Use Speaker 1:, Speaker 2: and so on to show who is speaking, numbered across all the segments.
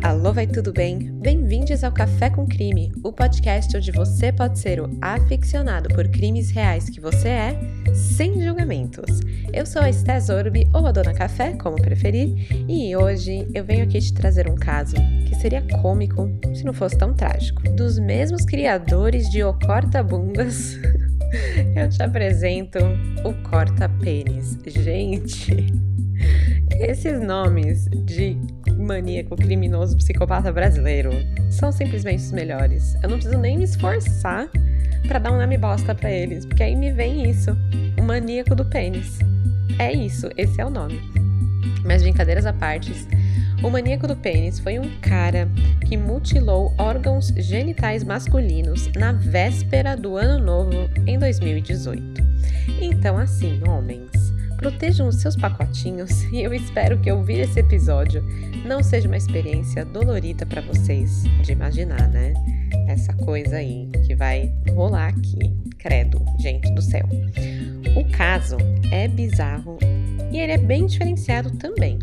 Speaker 1: Alô, vai tudo bem? Bem-vindos ao Café com Crime, o podcast onde você pode ser o aficionado por crimes reais que você é, sem julgamentos. Eu sou a Esté Zorbi, ou a Dona Café, como preferir, e hoje eu venho aqui te trazer um caso que seria cômico se não fosse tão trágico. Dos mesmos criadores de O Corta-Bundas, eu te apresento o Corta-Pênis. Gente, esses nomes de maníaco, criminoso, psicopata brasileiro são simplesmente os melhores. Eu não preciso nem me esforçar pra dar um nome bosta pra eles, porque aí me vem isso, o maníaco do pênis. É isso, esse é o nome. Mas brincadeiras à parte, o maníaco do pênis foi um cara que mutilou órgãos genitais masculinos na véspera do ano novo em 2018. Então assim, homens, protejam os seus pacotinhos e eu espero que ouvir esse episódio não seja uma experiência dolorida para vocês de imaginar, né? Essa coisa aí que vai rolar aqui. Credo, gente do céu. O caso é bizarro e ele é bem diferenciado também.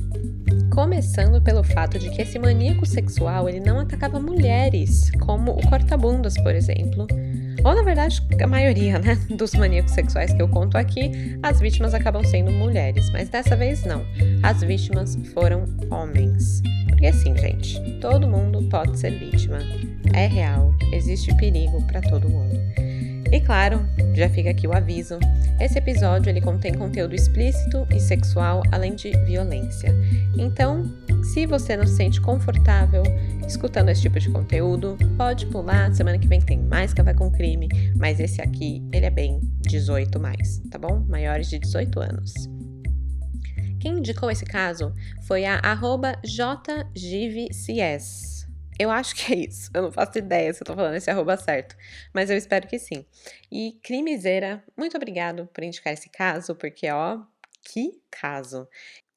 Speaker 1: Começando pelo fato de que esse maníaco sexual ele não atacava mulheres, como o corta-bundas, por exemplo. Ou, na verdade, a maioria, né, dos maníacos sexuais que eu conto aqui, as vítimas acabam sendo mulheres. Mas dessa vez não. As vítimas foram homens. Porque assim, gente, todo mundo pode ser vítima. É real, existe perigo para todo mundo. E claro, já fica aqui o aviso, esse episódio ele contém conteúdo explícito e sexual, além de violência. Então, se você não se sente confortável escutando esse tipo de conteúdo, pode pular, semana que vem tem mais Café com Crime, mas esse aqui, ele é bem 18+, tá bom? Maiores de 18 anos. Quem indicou esse caso foi a @jgivcs. Eu acho que é isso, eu não faço ideia se eu tô falando esse arroba certo, mas eu espero que sim. E Crimezeira, muito obrigado por indicar esse caso, porque ó, que caso.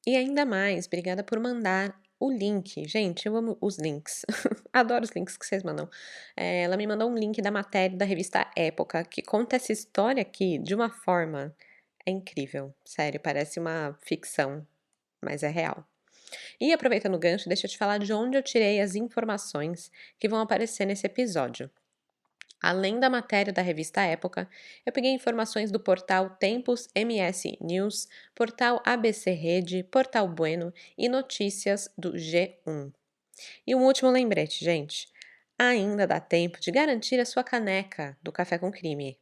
Speaker 1: E ainda mais, obrigada por mandar o link. Gente, eu amo os links, adoro os links que vocês mandam. Ela me mandou um link da matéria da revista Época, que conta essa história aqui de uma forma incrível, sério, parece uma ficção, mas é real. E aproveitando o gancho, deixa eu te falar de onde eu tirei as informações que vão aparecer nesse episódio. Além da matéria da revista Época, eu peguei informações do portal Tempos MS News, portal ABC Rede, portal Bueno e notícias do G1. E um último lembrete, gente. Ainda dá tempo de garantir a sua caneca do Café com Crime.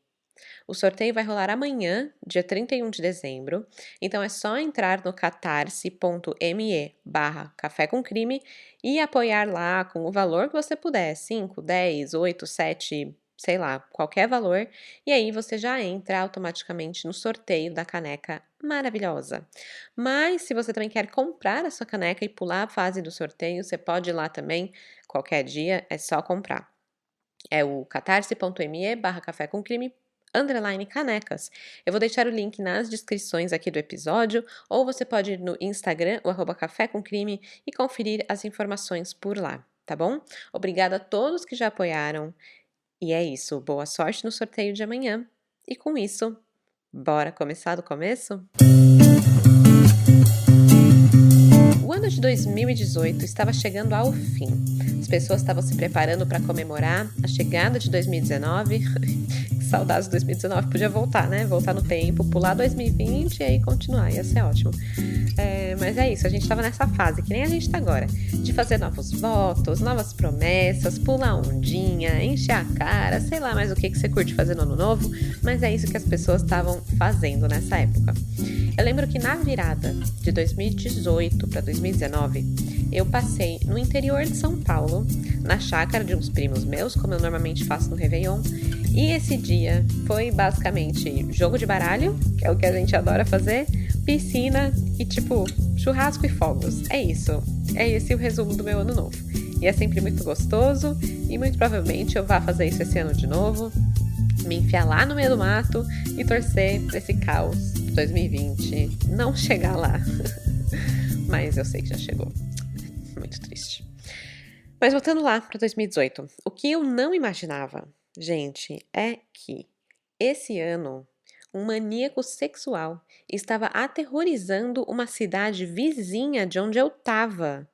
Speaker 1: O sorteio vai rolar amanhã, dia 31 de dezembro, então é só entrar no catarse.me/café com crime e apoiar lá com o valor que você puder, 5, 10, 8, 7, sei lá, qualquer valor, e aí você já entra automaticamente no sorteio da caneca maravilhosa. Mas se você também quer comprar a sua caneca e pular a fase do sorteio, você pode ir lá também, qualquer dia, é só comprar. É o catarse.me/café com crime _canecas. Eu vou deixar o link nas descrições aqui do episódio, ou você pode ir no Instagram, o @café com crime, e conferir as informações por lá, tá bom? Obrigada a todos que já apoiaram. E é isso, boa sorte no sorteio de amanhã. E com isso, bora começar do começo? O ano de 2018 estava chegando ao fim. As pessoas estavam se preparando para comemorar a chegada de 2019. Que saudades de 2019, podia voltar, né? Voltar no tempo, pular 2020 e aí continuar, ia ser ótimo. Mas é isso, a gente estava nessa fase, que nem a gente está agora, de fazer novos votos, novas promessas, pular ondinha, encher a cara, sei lá mais o que você curte fazer no ano novo, mas é isso que as pessoas estavam fazendo nessa época. Eu lembro que na virada de 2018 para 2019, eu passei no interior de São Paulo, na chácara de uns primos meus, como eu normalmente faço no Réveillon, e esse dia foi basicamente jogo de baralho, que é o que a gente adora fazer, piscina e tipo churrasco e fogos. É isso, é esse o resumo do meu ano novo. E é sempre muito gostoso e muito provavelmente eu vá fazer isso esse ano de novo, me enfiar lá no meio do mato e torcer pra esse caos de 2020 não chegar lá. Mas eu sei que já chegou. Muito triste. Mas voltando lá para 2018, o que eu não imaginava, gente, é que esse ano um maníaco sexual estava aterrorizando uma cidade vizinha de onde eu estava.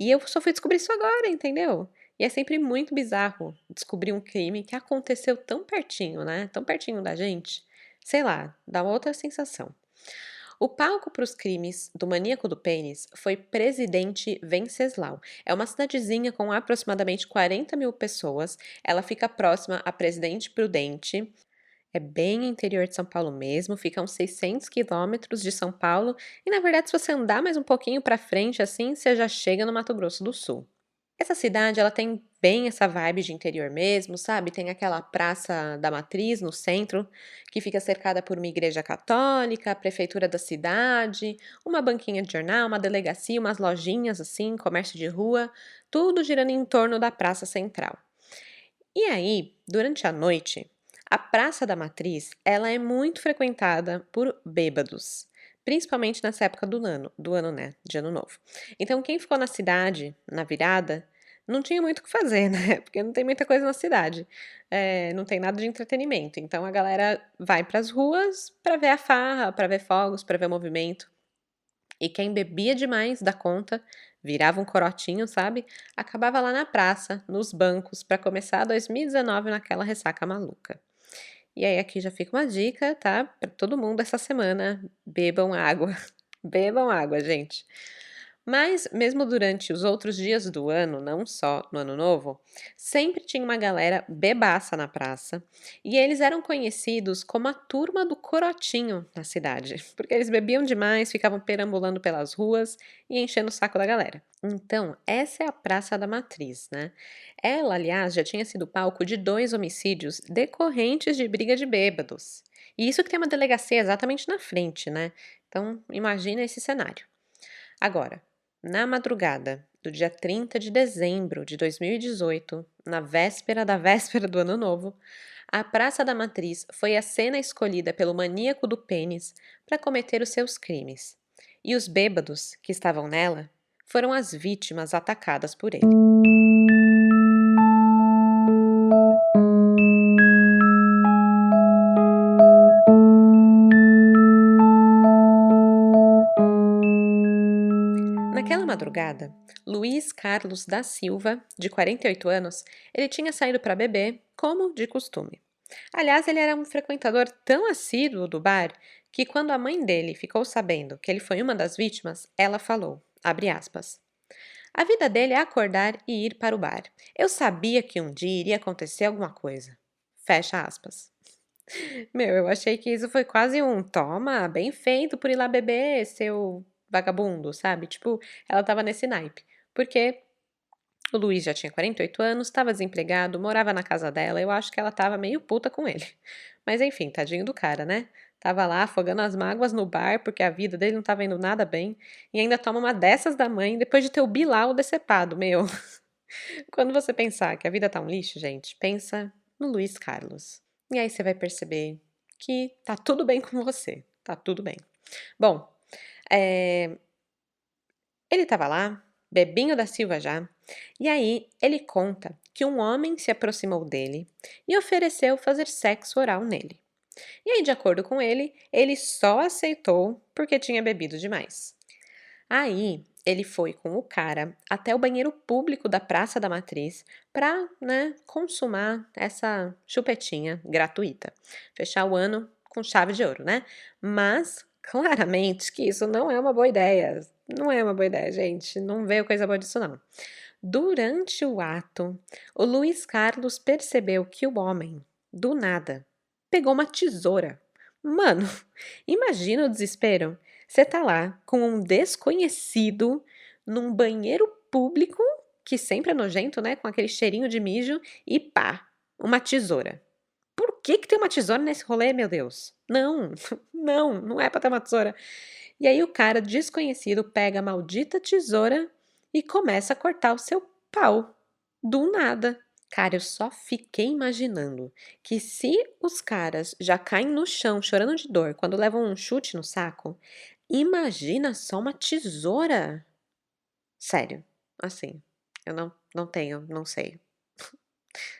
Speaker 1: E eu só fui descobrir isso agora, entendeu? E é sempre muito bizarro descobrir um crime que aconteceu tão pertinho, né? Tão pertinho da gente. Sei lá, dá outra sensação. O palco para os crimes do maníaco do pênis foi Presidente Venceslau. É uma cidadezinha com aproximadamente 40 mil pessoas. Ela fica próxima a Presidente Prudente. É bem interior de São Paulo mesmo, fica a uns 600 quilômetros de São Paulo. E na verdade, se você andar mais um pouquinho para frente assim, você já chega no Mato Grosso do Sul. Essa cidade, ela tem bem essa vibe de interior mesmo, sabe? Tem aquela Praça da Matriz no centro, que fica cercada por uma igreja católica, a prefeitura da cidade, uma banquinha de jornal, uma delegacia, umas lojinhas assim, comércio de rua, tudo girando em torno da Praça Central. E aí, durante a noite, a Praça da Matriz, ela é muito frequentada por bêbados, principalmente nessa época do ano, né, de Ano Novo. Então, quem ficou na cidade, na virada, não tinha muito o que fazer, né, porque não tem muita coisa na cidade, não tem nada de entretenimento. Então, a galera vai para as ruas para ver a farra, para ver fogos, para ver o movimento. E quem bebia demais da conta, virava um corotinho, sabe? Acabava lá na praça, nos bancos, para começar 2019 naquela ressaca maluca. E aí aqui já fica uma dica, tá? Para todo mundo essa semana, bebam água. Bebam água, gente. Mas, mesmo durante os outros dias do ano, não só no Ano Novo, sempre tinha uma galera bebaça na praça e eles eram conhecidos como a turma do corotinho na cidade, porque eles bebiam demais, ficavam perambulando pelas ruas e enchendo o saco da galera. Então, essa é a Praça da Matriz, né? Ela, aliás, já tinha sido palco de 2 homicídios decorrentes de briga de bêbados. E isso que tem uma delegacia exatamente na frente, né? Então, imagina esse cenário. Agora, na madrugada do dia 30 de dezembro de 2018, na véspera da véspera do Ano Novo, a Praça da Matriz foi a cena escolhida pelo maníaco do pênis para cometer os seus crimes. E os bêbados que estavam nela foram as vítimas atacadas por ele. Naquela madrugada, Luiz Carlos da Silva, de 48 anos, ele tinha saído para beber, como de costume. Aliás, ele era um frequentador tão assíduo do bar que quando a mãe dele ficou sabendo que ele foi uma das vítimas, ela falou, abre aspas, a vida dele é acordar e ir para o bar. Eu sabia que um dia iria acontecer alguma coisa. Fecha aspas. Meu, eu achei que isso foi quase um toma, bem feito por ir lá beber, seu vagabundo, sabe? Tipo, ela tava nesse naipe. Porque o Luiz já tinha 48 anos, estava desempregado, morava na casa dela, eu acho que ela tava meio puta com ele. Mas enfim, tadinho do cara, né? Tava lá afogando as mágoas no bar porque a vida dele não tava indo nada bem e ainda toma uma dessas da mãe depois de ter o Bilal decepado, meu. Quando você pensar que a vida tá um lixo, gente, pensa no Luiz Carlos. E aí você vai perceber que tá tudo bem com você, tá tudo bem. Bom, ele estava lá, bebinho da Silva já, e aí ele conta que um homem se aproximou dele e ofereceu fazer sexo oral nele. E aí, de acordo com ele, ele só aceitou porque tinha bebido demais. Aí, ele foi com o cara até o banheiro público da Praça da Matriz para, né, consumar essa chupetinha gratuita. Fechar o ano com chave de ouro, né? Mas, claramente que isso não é uma boa ideia. Não é uma boa ideia, gente. Não veio coisa boa disso, não. Durante o ato, o Luiz Carlos percebeu que o homem, do nada, pegou uma tesoura. Mano, imagina o desespero. Você tá lá com um desconhecido num banheiro público, que sempre é nojento, né? Com aquele cheirinho de mijo, e pá, uma tesoura. Por que tem uma tesoura nesse rolê, meu Deus? Não, não é pra ter uma tesoura. E aí o cara desconhecido pega a maldita tesoura e começa a cortar o seu pau. Do nada. Cara, eu só fiquei imaginando que se os caras já caem no chão chorando de dor quando levam um chute no saco, imagina só uma tesoura. Sério, assim, eu não tenho, não sei.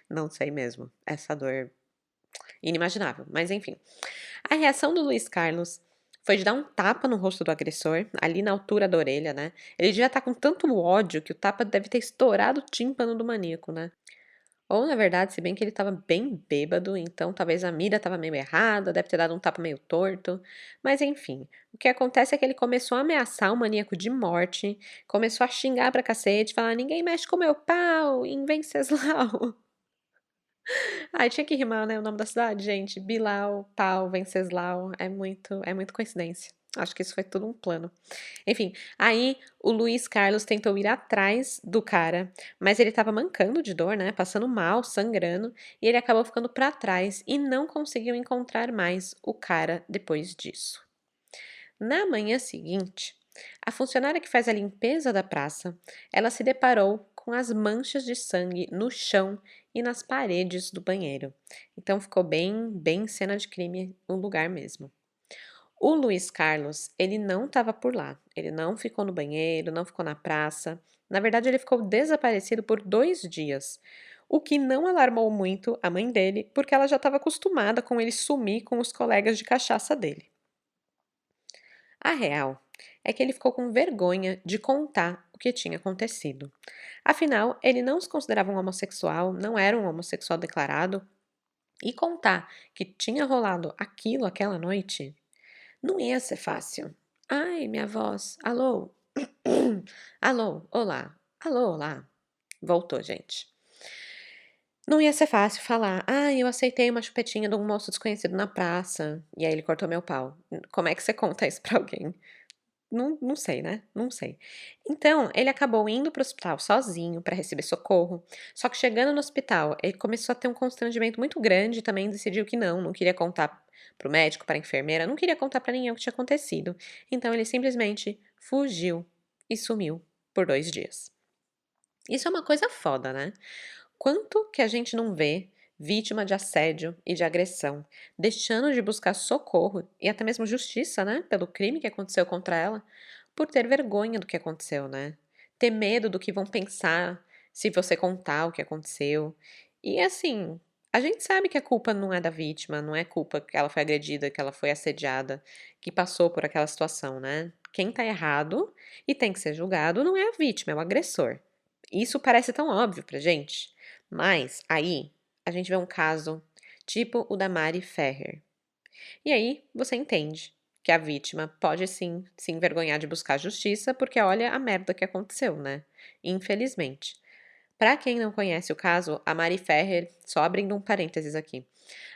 Speaker 1: Não sei mesmo. Essa dor inimaginável. Mas enfim. A reação do Luiz Carlos foi de dar um tapa no rosto do agressor, ali na altura da orelha, né. Ele devia estar com tanto ódio que o tapa deve ter estourado o tímpano do maníaco, né. Ou na verdade, se bem que ele estava bem bêbado, então talvez a mira estava meio errada, deve ter dado um tapa meio torto. Mas enfim, o que acontece é que ele começou a ameaçar o maníaco de morte, começou a xingar pra cacete, falar: "Ninguém mexe com meu pau em Venceslau". Ai, tinha que rimar, né, o nome da cidade, gente. Bilau, pau, Venceslau, é muito coincidência. Acho que isso foi tudo um plano. Enfim, aí o Luiz Carlos tentou ir atrás do cara, mas ele estava mancando de dor, né, passando mal, sangrando, e ele acabou ficando para trás e não conseguiu encontrar mais o cara depois disso. Na manhã seguinte, a funcionária que faz a limpeza da praça, ela se deparou com as manchas de sangue no chão e nas paredes do banheiro. Então ficou bem cena de crime o lugar mesmo. O Luiz Carlos, ele não estava por lá. Ele não ficou no banheiro, não ficou na praça. Na verdade, ele ficou desaparecido por 2 dias. O que não alarmou muito a mãe dele, porque ela já estava acostumada com ele sumir com os colegas de cachaça dele. A real é que ele ficou com vergonha de contar o que tinha acontecido. Afinal, ele não se considerava um homossexual, não era um homossexual declarado, e contar que tinha rolado aquilo aquela noite não ia ser fácil. Ai, minha voz. Alô? Alô, olá. Alô, olá. Voltou, gente. Não ia ser fácil falar. Ah, eu aceitei uma chupetinha de um moço desconhecido na praça. E aí ele cortou meu pau. Como é que você conta isso pra alguém? Não sei, né? Não sei. Então, ele acabou indo pro hospital sozinho pra receber socorro. Só que chegando no hospital, ele começou a ter um constrangimento muito grande e também decidiu que não queria contar pro médico, pra enfermeira, não queria contar pra ninguém o que tinha acontecido. Então, ele simplesmente fugiu e sumiu por 2 dias. Isso é uma coisa foda, né? Quanto que a gente não vê vítima de assédio e de agressão, deixando de buscar socorro e até mesmo justiça, né, pelo crime que aconteceu contra ela, por ter vergonha do que aconteceu, né? Ter medo do que vão pensar se você contar o que aconteceu. E assim, a gente sabe que a culpa não é da vítima, não é culpa que ela foi agredida, que ela foi assediada, que passou por aquela situação, né? Quem tá errado e tem que ser julgado não é a vítima, é o agressor. Isso parece tão óbvio pra gente. Mas aí a gente vê um caso tipo o da Mari Ferrer. E aí você entende que a vítima pode sim se envergonhar de buscar justiça, porque olha a merda que aconteceu, né? Infelizmente. Pra quem não conhece o caso, a Mari Ferrer, só abrindo um parênteses aqui.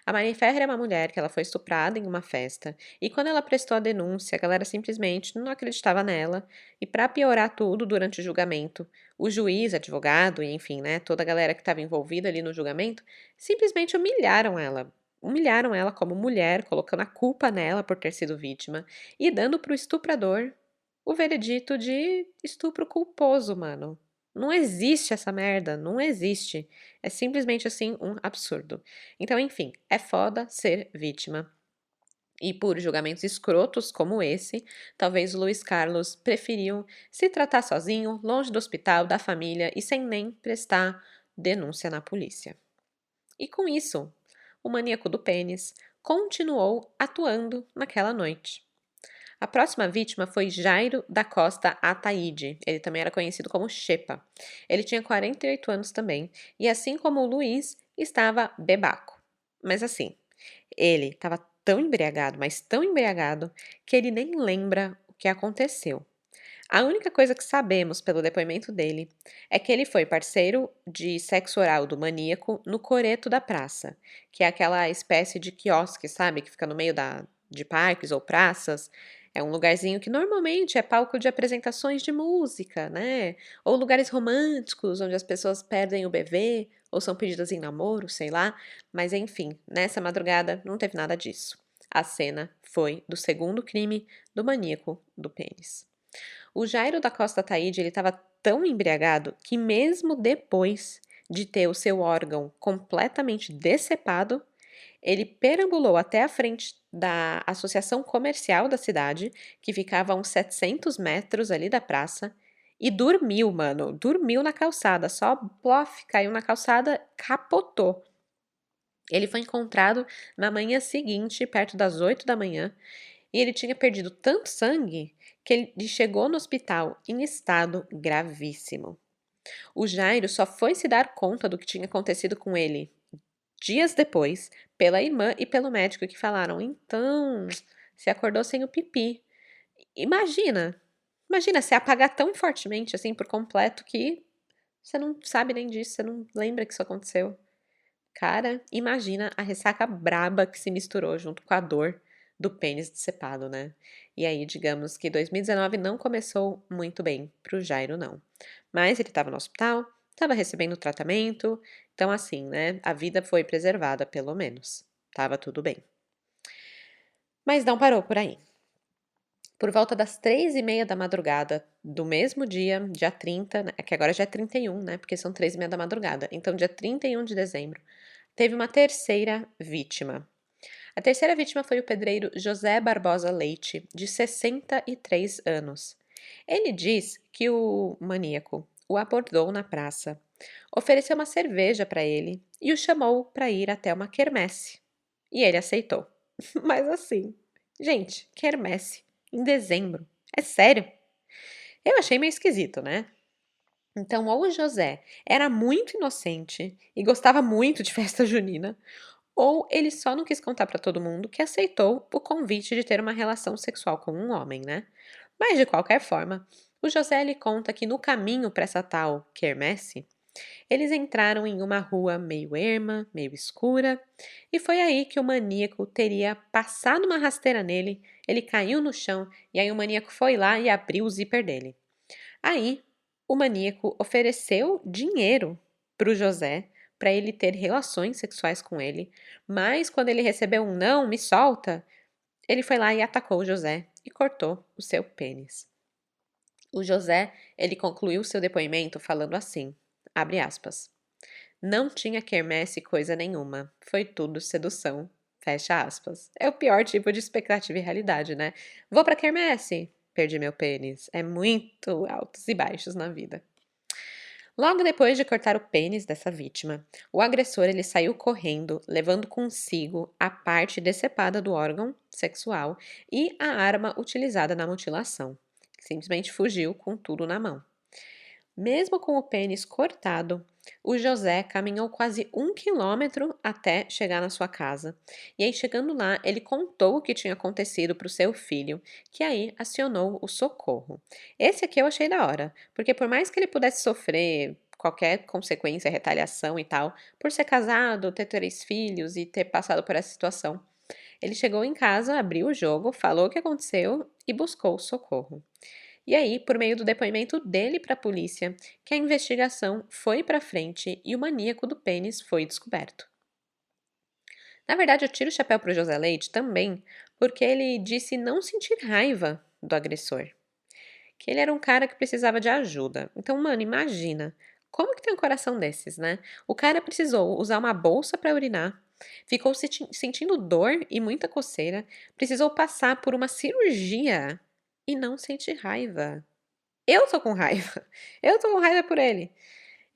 Speaker 1: A Mari Ferrer é uma mulher que ela foi estuprada em uma festa, e quando ela prestou a denúncia, a galera simplesmente não acreditava nela, e pra piorar tudo durante o julgamento, o juiz, advogado e enfim, né, toda a galera que estava envolvida ali no julgamento, simplesmente humilharam ela. Humilharam ela como mulher, colocando a culpa nela por ter sido vítima e dando pro estuprador o veredito de estupro culposo, mano. Não existe essa merda, não existe. É simplesmente assim um absurdo. Então, enfim, é foda ser vítima. E por julgamentos escrotos como esse, talvez o Luiz Carlos preferiu se tratar sozinho, longe do hospital, da família e sem nem prestar denúncia na polícia. E com isso, o maníaco do pênis continuou atuando naquela noite. A próxima vítima foi Jairo da Costa Ataíde. Ele também era conhecido como Xepa. Ele tinha 48 anos também, e assim como o Luiz, estava bebaco. Mas assim, ele estava tão embriagado, mas tão embriagado, que ele nem lembra o que aconteceu. A única coisa que sabemos pelo depoimento dele é que ele foi parceiro de sexo oral do maníaco no coreto da praça, que é aquela espécie de quiosque, sabe, que fica no meio de parques ou praças. É um lugarzinho que normalmente é palco de apresentações de música, né? Ou lugares românticos, onde as pessoas perdem o bebê ou são pedidas em namoro, sei lá. Mas enfim, nessa madrugada não teve nada disso. A cena foi do segundo crime do maníaco do pênis. O Jairo da Costa Ataíde, ele estava tão embriagado que mesmo depois de ter o seu órgão completamente decepado, ele perambulou até a frente da associação comercial da cidade, que ficava a uns 700 metros ali da praça, e dormiu, mano. Dormiu na calçada, só plof, caiu na calçada, capotou. Ele foi encontrado na manhã seguinte, perto das 8 da manhã, e ele tinha perdido tanto sangue que ele chegou no hospital em estado gravíssimo. O Jairo só foi se dar conta do que tinha acontecido com ele dias depois, pela irmã e pelo médico que falaram: então, você acordou sem o pipi. Imagina, imagina se apagar tão fortemente assim por completo que você não sabe nem disso, você não lembra que isso aconteceu. Cara, imagina a ressaca braba que se misturou junto com a dor do pênis decepado, né? E aí, digamos que 2019 não começou muito bem pro Jairo, não. Mas ele estava no hospital, estava recebendo tratamento, então assim, né? A vida foi preservada, pelo menos. Tava tudo bem. Mas não parou por aí. Por volta das 3:30 da madrugada do mesmo dia 30, né, que agora já é 31, né, porque são 3:30 da madrugada. Então, dia 31 de dezembro, teve uma terceira vítima. A terceira vítima foi o pedreiro José Barbosa Leite, de 63 anos. Ele diz que o maníaco o abordou na praça, ofereceu uma cerveja para ele e o chamou para ir até uma quermesse. E ele aceitou. Mas assim, gente, quermesse em dezembro. É sério? Eu achei meio esquisito, né? Então, ou o José era muito inocente e gostava muito de festa junina, ou ele só não quis contar pra todo mundo que aceitou o convite de ter uma relação sexual com um homem, né? Mas de qualquer forma, o José lhe conta que no caminho para essa tal quermesse, eles entraram em uma rua meio erma, meio escura, e foi aí que o maníaco teria passado uma rasteira nele, ele caiu no chão e aí o maníaco foi lá e abriu o zíper dele. Aí, o maníaco ofereceu dinheiro para o José para ele ter relações sexuais com ele, mas quando ele recebeu um não, me solta, ele foi lá e atacou o José e cortou o seu pênis. O José, ele concluiu seu depoimento falando assim, abre aspas, não tinha quermesse coisa nenhuma, foi tudo sedução, fecha aspas. É o pior tipo de expectativa e realidade, né? Vou pra quermesse, perdi meu pênis. É muito altos e baixos na vida. Logo depois de cortar o pênis dessa vítima, o agressor ele saiu correndo, levando consigo a parte decepada do órgão sexual e a arma utilizada na mutilação. Simplesmente fugiu com tudo na mão. Mesmo com o pênis cortado, o José caminhou quase 1 quilômetro até chegar na sua casa. E aí, chegando lá, ele contou o que tinha acontecido para o seu filho, que aí acionou o socorro. Esse aqui eu achei da hora, porque por mais que ele pudesse sofrer qualquer consequência, retaliação e tal, por ser casado, ter 3 filhos e ter passado por essa situação, ele chegou em casa, abriu o jogo, falou o que aconteceu e buscou socorro. E aí, por meio do depoimento dele para a polícia, que a investigação foi para frente e o maníaco do pênis foi descoberto. Na verdade, eu tiro o chapéu para o José Leite também, porque ele disse não sentir raiva do agressor, que ele era um cara que precisava de ajuda. Então, mano, imagina, como que tem um coração desses, né? O cara precisou usar uma bolsa para urinar, ficou sentindo dor e muita coceira, precisou passar por uma cirurgia e não sentir raiva. Eu tô com raiva. Eu tô com raiva por ele.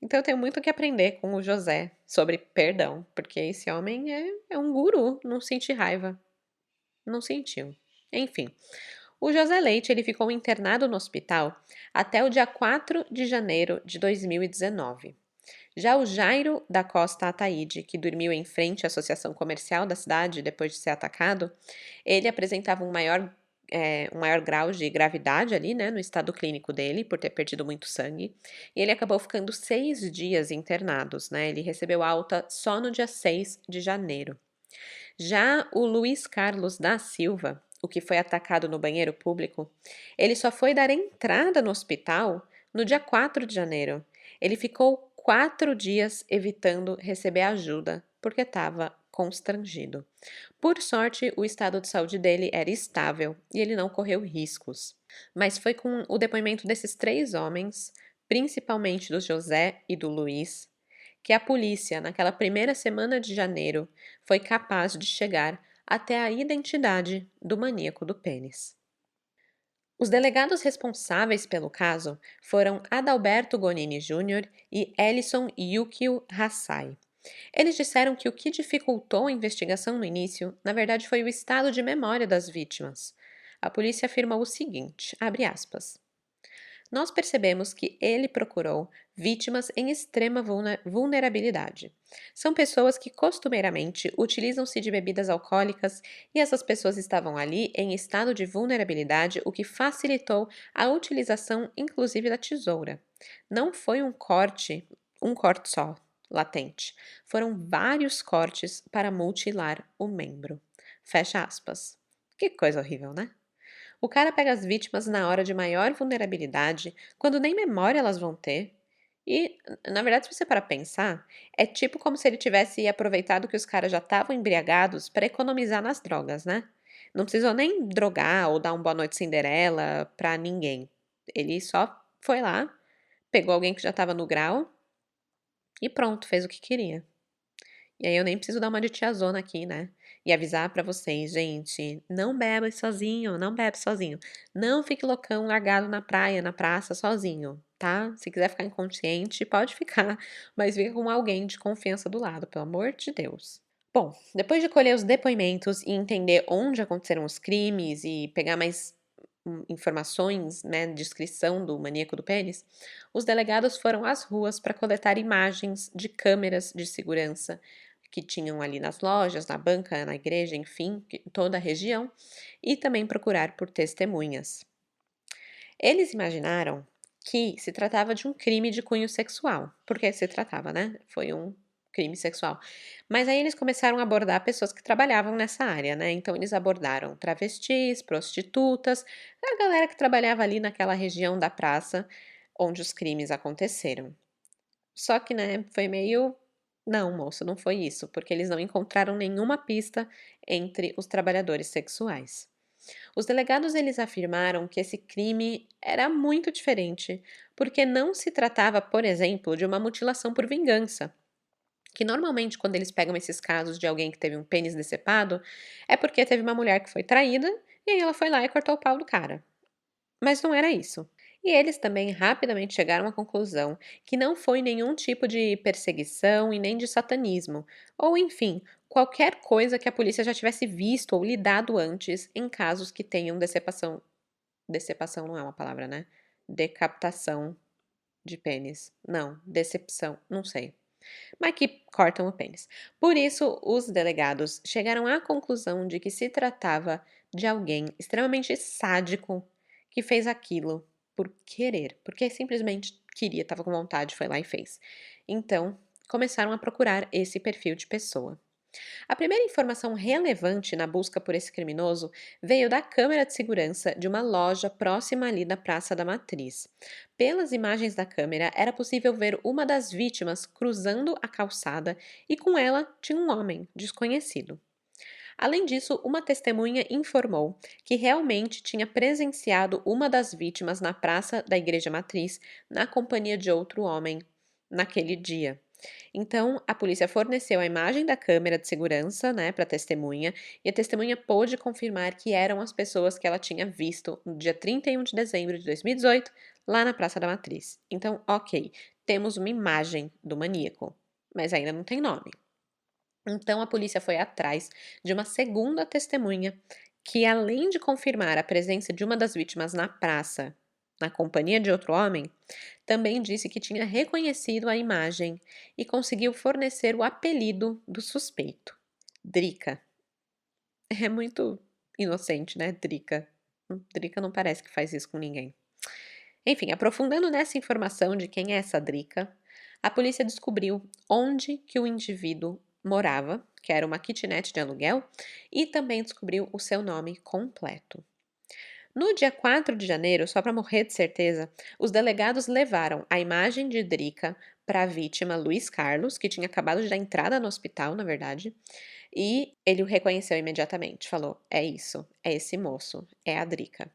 Speaker 1: Então eu tenho muito o que aprender com o José sobre perdão, porque esse homem é um guru, não sente raiva. Não sentiu. Enfim, o José Leite ele ficou internado no hospital até o dia 4 de janeiro de 2019. Já o Jairo da Costa Ataíde, que dormiu em frente à associação comercial da cidade depois de ser atacado, ele apresentava um maior grau de gravidade ali, né, no estado clínico dele, por ter perdido muito sangue, e ele acabou ficando 6 dias internados, né, ele recebeu alta só no dia 6 de janeiro. Já o Luiz Carlos da Silva, o que foi atacado no banheiro público, ele só foi dar entrada no hospital no dia 4 de janeiro. Ele ficou 4 dias evitando receber ajuda, porque estava constrangido. Por sorte, o estado de saúde dele era estável e ele não correu riscos. Mas foi com o depoimento desses 3 homens, principalmente do José e do Luiz, que a polícia, naquela primeira semana de janeiro, foi capaz de chegar até a identidade do maníaco do pênis. Os delegados responsáveis pelo caso foram Adalberto Gonini Júnior e Ellison Yukio Hassai. Eles disseram que o que dificultou a investigação no início, na verdade, foi o estado de memória das vítimas. A polícia afirmou o seguinte, abre aspas. Nós percebemos que ele procurou vítimas em extrema vulnerabilidade. São pessoas que costumeiramente utilizam-se de bebidas alcoólicas e essas pessoas estavam ali em estado de vulnerabilidade, o que facilitou a utilização inclusive da tesoura. Não foi um corte só, latente. Foram vários cortes para mutilar o membro. Fecha aspas. Que coisa horrível, né? O cara pega as vítimas na hora de maior vulnerabilidade, quando nem memória elas vão ter. E, na verdade, se você para pensar, é tipo como se ele tivesse aproveitado que os caras já estavam embriagados para economizar nas drogas, né? Não precisou nem drogar ou dar um boa noite Cinderela pra ninguém. Ele só foi lá, pegou alguém que já estava no grau e pronto, fez o que queria. E aí eu nem preciso dar uma de tiazona aqui, né? E avisar pra vocês, gente, não bebe sozinho, não bebe sozinho. Não fique loucão largado na praia, na praça, sozinho, tá? Se quiser ficar inconsciente, pode ficar, mas fica com alguém de confiança do lado, pelo amor de Deus. Bom, depois de colher os depoimentos e entender onde aconteceram os crimes e pegar mais informações, né, descrição do maníaco do pênis, os delegados foram às ruas para coletar imagens de câmeras de segurança que tinham ali nas lojas, na banca, na igreja, enfim, toda a região, e também procurar por testemunhas. Eles imaginaram que se tratava de um crime de cunho sexual, porque se tratava, né? Foi um crime sexual. Mas aí eles começaram a abordar pessoas que trabalhavam nessa área, né? Então eles abordaram travestis, prostitutas, a galera que trabalhava ali naquela região da praça onde os crimes aconteceram. Só que, né, foi meio não, moço, não foi isso, porque eles não encontraram nenhuma pista entre os trabalhadores sexuais. Os delegados eles afirmaram que esse crime era muito diferente, porque não se tratava, por exemplo, de uma mutilação por vingança, que normalmente quando eles pegam esses casos de alguém que teve um pênis decepado, é porque teve uma mulher que foi traída e aí ela foi lá e cortou o pau do cara. Mas não era isso. E eles também rapidamente chegaram à conclusão que não foi nenhum tipo de perseguição e nem de satanismo, ou enfim, qualquer coisa que a polícia já tivesse visto ou lidado antes em casos que tenham decepção. Decepção não é uma palavra, né? Decapitação de pênis. Não, decepção, não sei. Mas que cortam o pênis. Por isso, os delegados chegaram à conclusão de que se tratava de alguém extremamente sádico que fez aquilo por querer, porque simplesmente queria, estava com vontade, foi lá e fez. Então, começaram a procurar esse perfil de pessoa. A primeira informação relevante na busca por esse criminoso veio da câmera de segurança de uma loja próxima ali da Praça da Matriz. Pelas imagens da câmera, era possível ver uma das vítimas cruzando a calçada e com ela tinha um homem desconhecido. Além disso, uma testemunha informou que realmente tinha presenciado uma das vítimas na praça da Igreja Matriz na companhia de outro homem naquele dia. Então, a polícia forneceu a imagem da câmera de segurança, né, para a testemunha, e a testemunha pôde confirmar que eram as pessoas que ela tinha visto no dia 31 de dezembro de 2018, lá na Praça da Matriz. Então, ok, temos uma imagem do maníaco, mas ainda não tem nome. Então, a polícia foi atrás de uma segunda testemunha que, além de confirmar a presença de uma das vítimas na praça, na companhia de outro homem, também disse que tinha reconhecido a imagem e conseguiu fornecer o apelido do suspeito, Drica. É muito inocente, né, Drica? Drica não parece que faz isso com ninguém. Enfim, aprofundando nessa informação de quem é essa Drica, a polícia descobriu onde que o indivíduo morava, que era uma kitnet de aluguel, e também descobriu o seu nome completo. No dia 4 de janeiro, só para morrer de certeza, os delegados levaram a imagem de Drica para a vítima Luiz Carlos, que tinha acabado de dar entrada no hospital, na verdade, e ele o reconheceu imediatamente. Falou: é isso, é esse moço, é a Drica.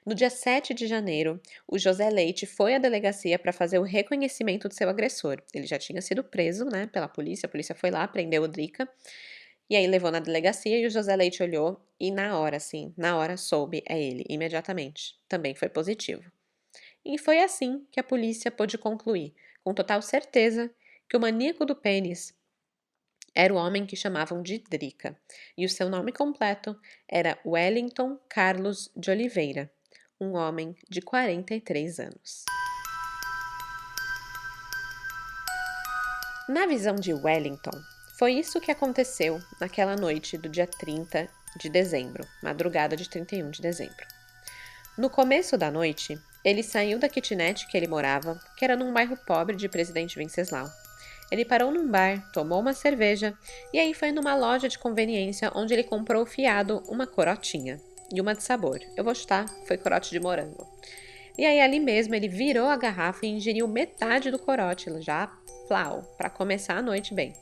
Speaker 1: No dia 7 de janeiro, o José Leite foi à delegacia para fazer o reconhecimento do seu agressor. Ele já tinha sido preso, né, pela polícia. A polícia foi lá, prendeu o Drica. E aí levou na delegacia e o José Leite olhou e na hora, assim, na hora soube, é ele, imediatamente. Também foi positivo. E foi assim que a polícia pôde concluir, com total certeza, que o maníaco do pênis Era o homem que chamavam de Drica, e o seu nome completo era Wellington Carlos de Oliveira, um homem de 43 anos. Na visão de Wellington, foi isso que aconteceu naquela noite do dia 30 de dezembro, madrugada de 31 de dezembro. No começo da noite, ele saiu da kitnet que ele morava, que era num bairro pobre de Presidente Venceslau. Ele parou num bar, tomou uma cerveja e aí foi numa loja de conveniência onde ele comprou fiado uma corotinha e uma de sabor. Eu vou chutar, foi corote de morango. E aí ali mesmo ele virou a garrafa e ingeriu metade do corote, já plau, para começar a noite bem.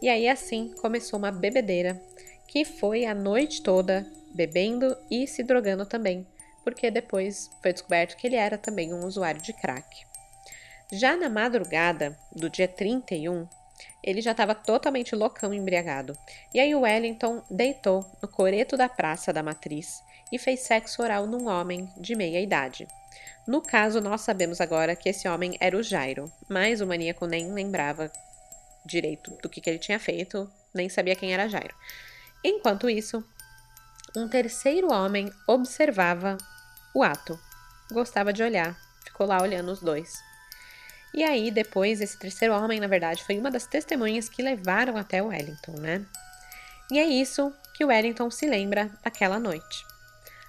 Speaker 1: E aí assim começou uma bebedeira que foi a noite toda bebendo e se drogando também, porque depois foi descoberto que ele era também um usuário de crack. Já na madrugada do dia 31, ele já estava totalmente loucão embriagado. E aí o Wellington deitou no coreto da Praça da Matriz e fez sexo oral num homem de meia idade. No caso, nós sabemos agora que esse homem era o Jairo, mas o maníaco nem lembrava direito do que ele tinha feito, nem sabia quem era Jairo. Enquanto isso, um terceiro homem observava o ato. Gostava de olhar, ficou lá olhando os dois. E aí, depois, esse terceiro homem, na verdade, foi uma das testemunhas que levaram até o Wellington, né? E é isso que o Wellington se lembra daquela noite.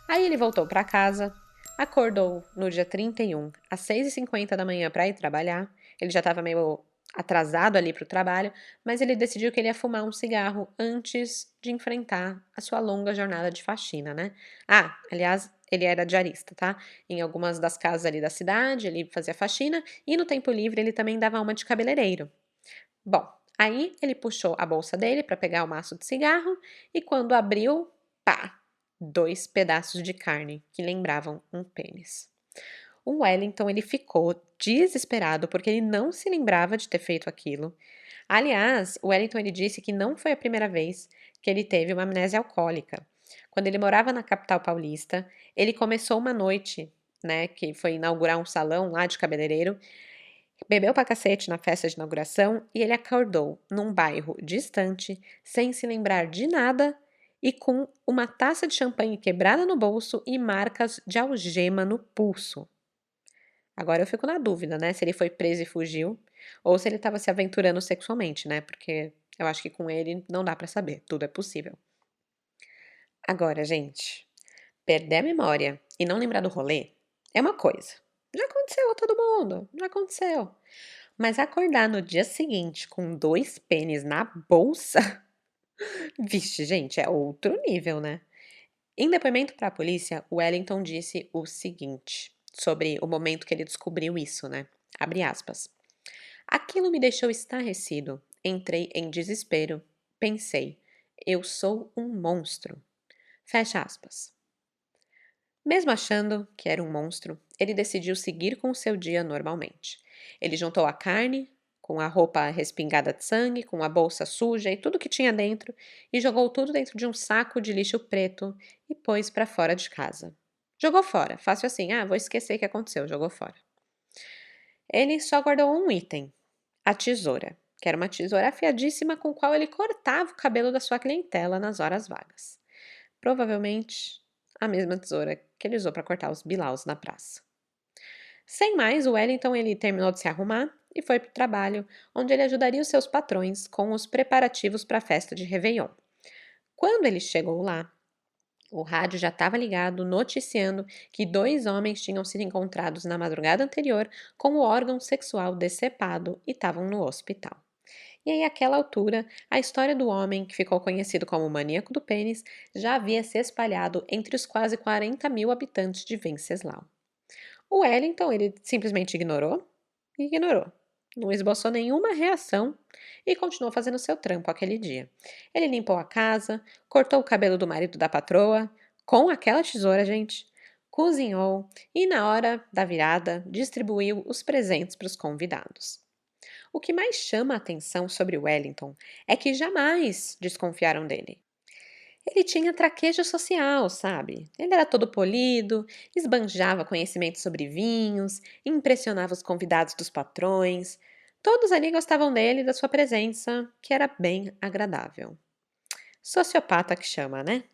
Speaker 1: Aí ele voltou para casa, acordou no dia 31, às 6h50 da manhã para ir trabalhar. Ele já estava meio atrasado ali para o trabalho, mas ele decidiu que ele ia fumar um cigarro antes de enfrentar a sua longa jornada de faxina, né? Ah, aliás, ele era diarista, tá? Em algumas das casas ali da cidade, ele fazia faxina e no tempo livre ele também dava uma de cabeleireiro. Bom, aí ele puxou a bolsa dele para pegar o maço de cigarro e quando abriu, pá, 2 pedaços de carne que lembravam um pênis. O Wellington ele ficou desesperado porque ele não se lembrava de ter feito aquilo. Aliás, o Wellington ele disse que não foi a primeira vez que ele teve uma amnésia alcoólica. Quando ele morava na capital paulista, ele começou uma noite, né, que foi inaugurar um salão lá de cabeleireiro, bebeu pra cacete na festa de inauguração e ele acordou num bairro distante, sem se lembrar de nada e com uma taça de champanhe quebrada no bolso e marcas de algema no pulso. Agora eu fico na dúvida, né, se ele foi preso e fugiu ou se ele estava se aventurando sexualmente, né, porque eu acho que com ele não dá pra saber, tudo é possível. Agora, gente, perder a memória e não lembrar do rolê é uma coisa. Já aconteceu a todo mundo, já aconteceu. Mas acordar no dia seguinte com 2 pênis na bolsa, vixe, gente, é outro nível, né? Em depoimento para a polícia, o Wellington disse o seguinte sobre o momento que ele descobriu isso, né? Abre aspas. Aquilo me deixou estarrecido. Entrei em desespero. Pensei, eu sou um monstro. Fecha aspas. Mesmo achando que era um monstro, ele decidiu seguir com o seu dia normalmente. Ele juntou a carne, com a roupa respingada de sangue, com a bolsa suja e tudo que tinha dentro, e jogou tudo dentro de um saco de lixo preto e pôs para fora de casa. Jogou fora, fácil assim, vou esquecer o que aconteceu, jogou fora. Ele só guardou um item, a tesoura, que era uma tesoura afiadíssima com a qual ele cortava o cabelo da sua clientela nas horas vagas. Provavelmente a mesma tesoura que ele usou para cortar os bilaus na praça. Sem mais, o Wellington ele terminou de se arrumar e foi para o trabalho, onde ele ajudaria os seus patrões com os preparativos para a festa de Réveillon. Quando ele chegou lá, o rádio já estava ligado, noticiando que 2 homens tinham sido encontrados na madrugada anterior com o órgão sexual decepado e estavam no hospital. E aí, àquela altura, a história do homem, que ficou conhecido como o maníaco do pênis, já havia se espalhado entre os quase 40 mil habitantes de Venceslau. O Wellington, ele simplesmente ignorou e ignorou. Não esboçou nenhuma reação e continuou fazendo seu trampo aquele dia. Ele limpou a casa, cortou o cabelo do marido da patroa, com aquela tesoura, gente, cozinhou e, na hora da virada, distribuiu os presentes para os convidados. O que mais chama a atenção sobre Wellington é que jamais desconfiaram dele. Ele tinha traquejo social, sabe? Ele era todo polido, esbanjava conhecimento sobre vinhos, impressionava os convidados dos patrões. Todos ali gostavam dele e da sua presença, que era bem agradável. Sociopata que chama, né?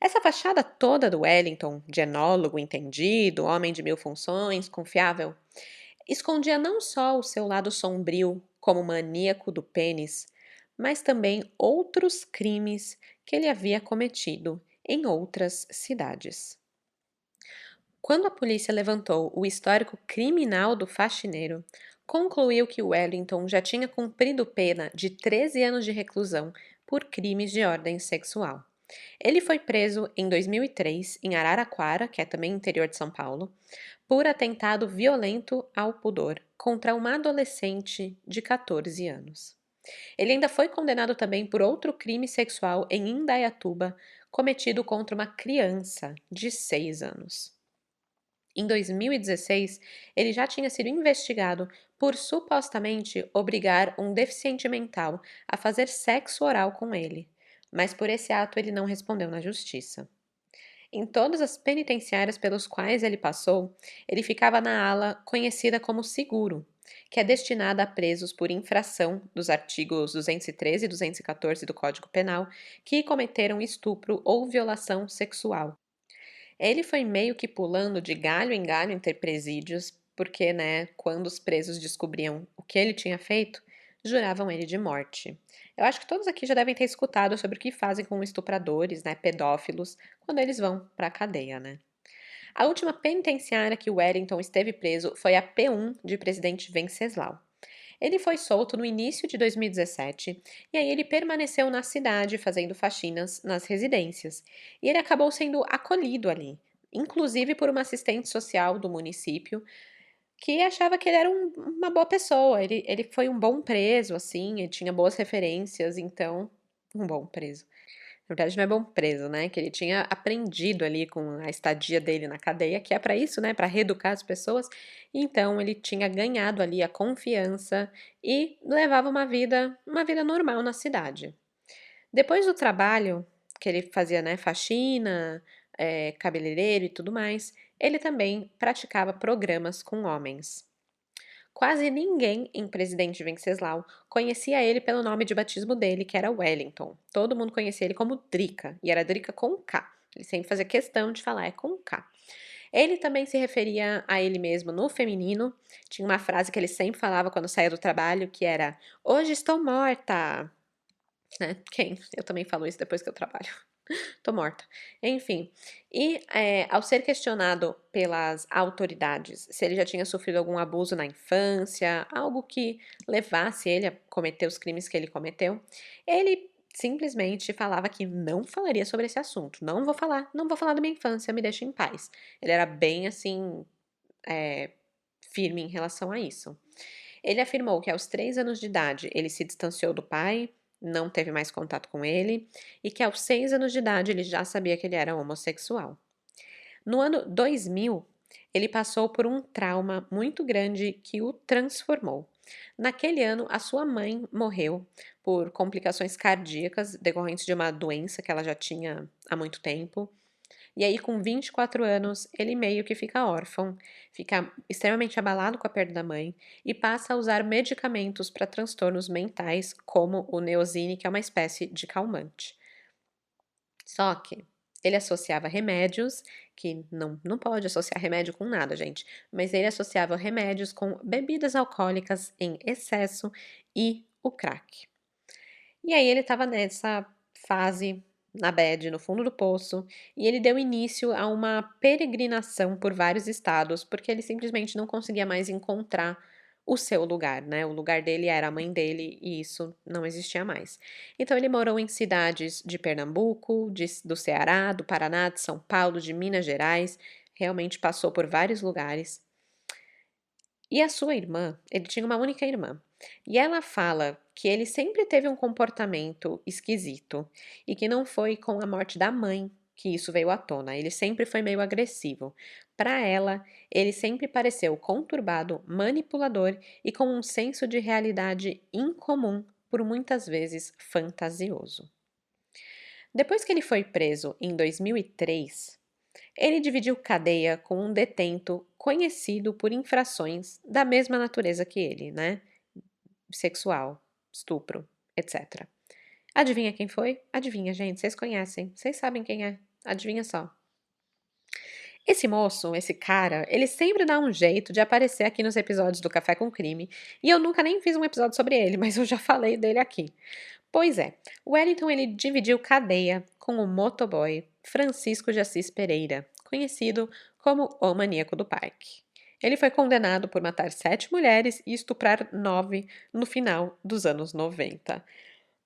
Speaker 1: Essa fachada toda do Wellington, de enólogo entendido, homem de mil funções, confiável, escondia não só o seu lado sombrio, como maníaco do pênis, mas também outros crimes que ele havia cometido em outras cidades. Quando a polícia levantou o histórico criminal do faxineiro, concluiu que Wellington já tinha cumprido pena de 13 anos de reclusão por crimes de ordem sexual. Ele foi preso em 2003 em Araraquara, que é também interior de São Paulo, por atentado violento ao pudor contra uma adolescente de 14 anos. Ele ainda foi condenado também por outro crime sexual em Indaiatuba, cometido contra uma criança de 6 anos. Em 2016, ele já tinha sido investigado por supostamente obrigar um deficiente mental a fazer sexo oral com ele, mas por esse ato ele não respondeu na justiça. Em todas as penitenciárias pelos quais ele passou, ele ficava na ala conhecida como seguro, que é destinada a presos por infração dos artigos 213 e 214 do Código Penal que cometeram estupro ou violação sexual. Ele foi meio que pulando de galho em galho entre presídios, porque, né, quando os presos descobriam o que ele tinha feito, juravam ele de morte. Eu acho que todos aqui já devem ter escutado sobre o que fazem com estupradores, né, pedófilos, quando eles vão para a cadeia, né? A última penitenciária que Wellington esteve preso foi a P1 de Presidente Venceslau. Ele foi solto no início de 2017 e aí ele permaneceu na cidade fazendo faxinas nas residências. E ele acabou sendo acolhido ali, inclusive por uma assistente social do município que achava que ele era uma boa pessoa. Ele foi um bom preso, assim, ele tinha boas referências, então, um bom preso. Na verdade, não é bom preso, né? Que ele tinha aprendido ali com a estadia dele na cadeia, que é para isso, né? Para reeducar as pessoas. Então, ele tinha ganhado ali a confiança e levava uma vida normal na cidade. Depois do trabalho, que ele fazia, né? Faxina, cabeleireiro e tudo mais, ele também praticava programas com homens. Quase ninguém em Presidente Venceslau conhecia ele pelo nome de batismo dele, que era Wellington. Todo mundo conhecia ele como Drica, e era Drica com K. Ele sempre fazia questão de falar, é com K. Ele também se referia a ele mesmo no feminino. Tinha uma frase que ele sempre falava quando saía do trabalho, que era: "Hoje estou morta". Né? Quem? Eu também falo isso depois que eu trabalho. Tô morta. Enfim, e ao ser questionado pelas autoridades se ele já tinha sofrido algum abuso na infância, algo que levasse ele a cometer os crimes que ele cometeu, ele simplesmente falava que não falaria sobre esse assunto. Não vou falar da minha infância, me deixa em paz. Ele era bem assim, é, firme em relação a isso. Ele afirmou que aos 3 anos de idade ele se distanciou do pai, não teve mais contato com ele, e que aos 6 anos de idade ele já sabia que ele era homossexual. No ano 2000, ele passou por um trauma muito grande que o transformou. Naquele ano, a sua mãe morreu por complicações cardíacas decorrentes de uma doença que ela já tinha há muito tempo. E aí, com 24 anos, ele meio que fica órfão, fica extremamente abalado com a perda da mãe e passa a usar medicamentos para transtornos mentais, como o Neosine, que é uma espécie de calmante. Só que ele associava remédios, que não pode associar remédio com nada, gente, mas ele associava remédios com bebidas alcoólicas em excesso e o crack. E aí ele estava nessa fase na bad, no fundo do poço, e ele deu início a uma peregrinação por vários estados, porque ele simplesmente não conseguia mais encontrar o seu lugar, né? O lugar dele era a mãe dele e isso não existia mais. Então ele morou em cidades de Pernambuco, do Ceará, do Paraná, de São Paulo, de Minas Gerais, realmente passou por vários lugares. E a sua irmã, ele tinha uma única irmã, e ela fala que ele sempre teve um comportamento esquisito e que não foi com a morte da mãe que isso veio à tona. Ele sempre foi meio agressivo. Para ela, ele sempre pareceu conturbado, manipulador e com um senso de realidade incomum, por muitas vezes fantasioso. Depois que ele foi preso em 2003, ele dividiu cadeia com um detento conhecido por infrações da mesma natureza que ele, né? sexual, estupro, etc. Adivinha quem foi? Adivinha, gente, vocês conhecem, vocês sabem quem é. Adivinha só. Esse moço, esse cara, ele sempre dá um jeito de aparecer aqui nos episódios do Café com Crime, e eu nunca nem fiz um episódio sobre ele, mas eu já falei dele aqui. Pois é, o Wellington ele dividiu cadeia com o motoboy Francisco de Assis Pereira, conhecido como o Maníaco do Parque. Ele foi condenado por matar 7 mulheres e estuprar 9 no final dos anos 90.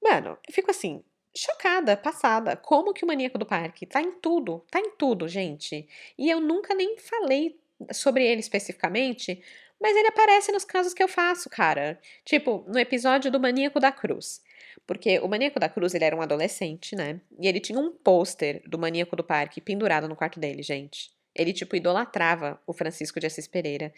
Speaker 1: Mano, eu fico assim, chocada, passada. Como que o Maníaco do Parque tá em tudo, gente. E eu nunca nem falei sobre ele especificamente, mas ele aparece nos casos que eu faço, cara. Tipo, no episódio do Maníaco da Cruz. Porque o Maníaco da Cruz, ele era um adolescente, né? E ele tinha um pôster do Maníaco do Parque pendurado no quarto dele, gente. Ele, tipo, idolatrava o Francisco de Assis Pereira.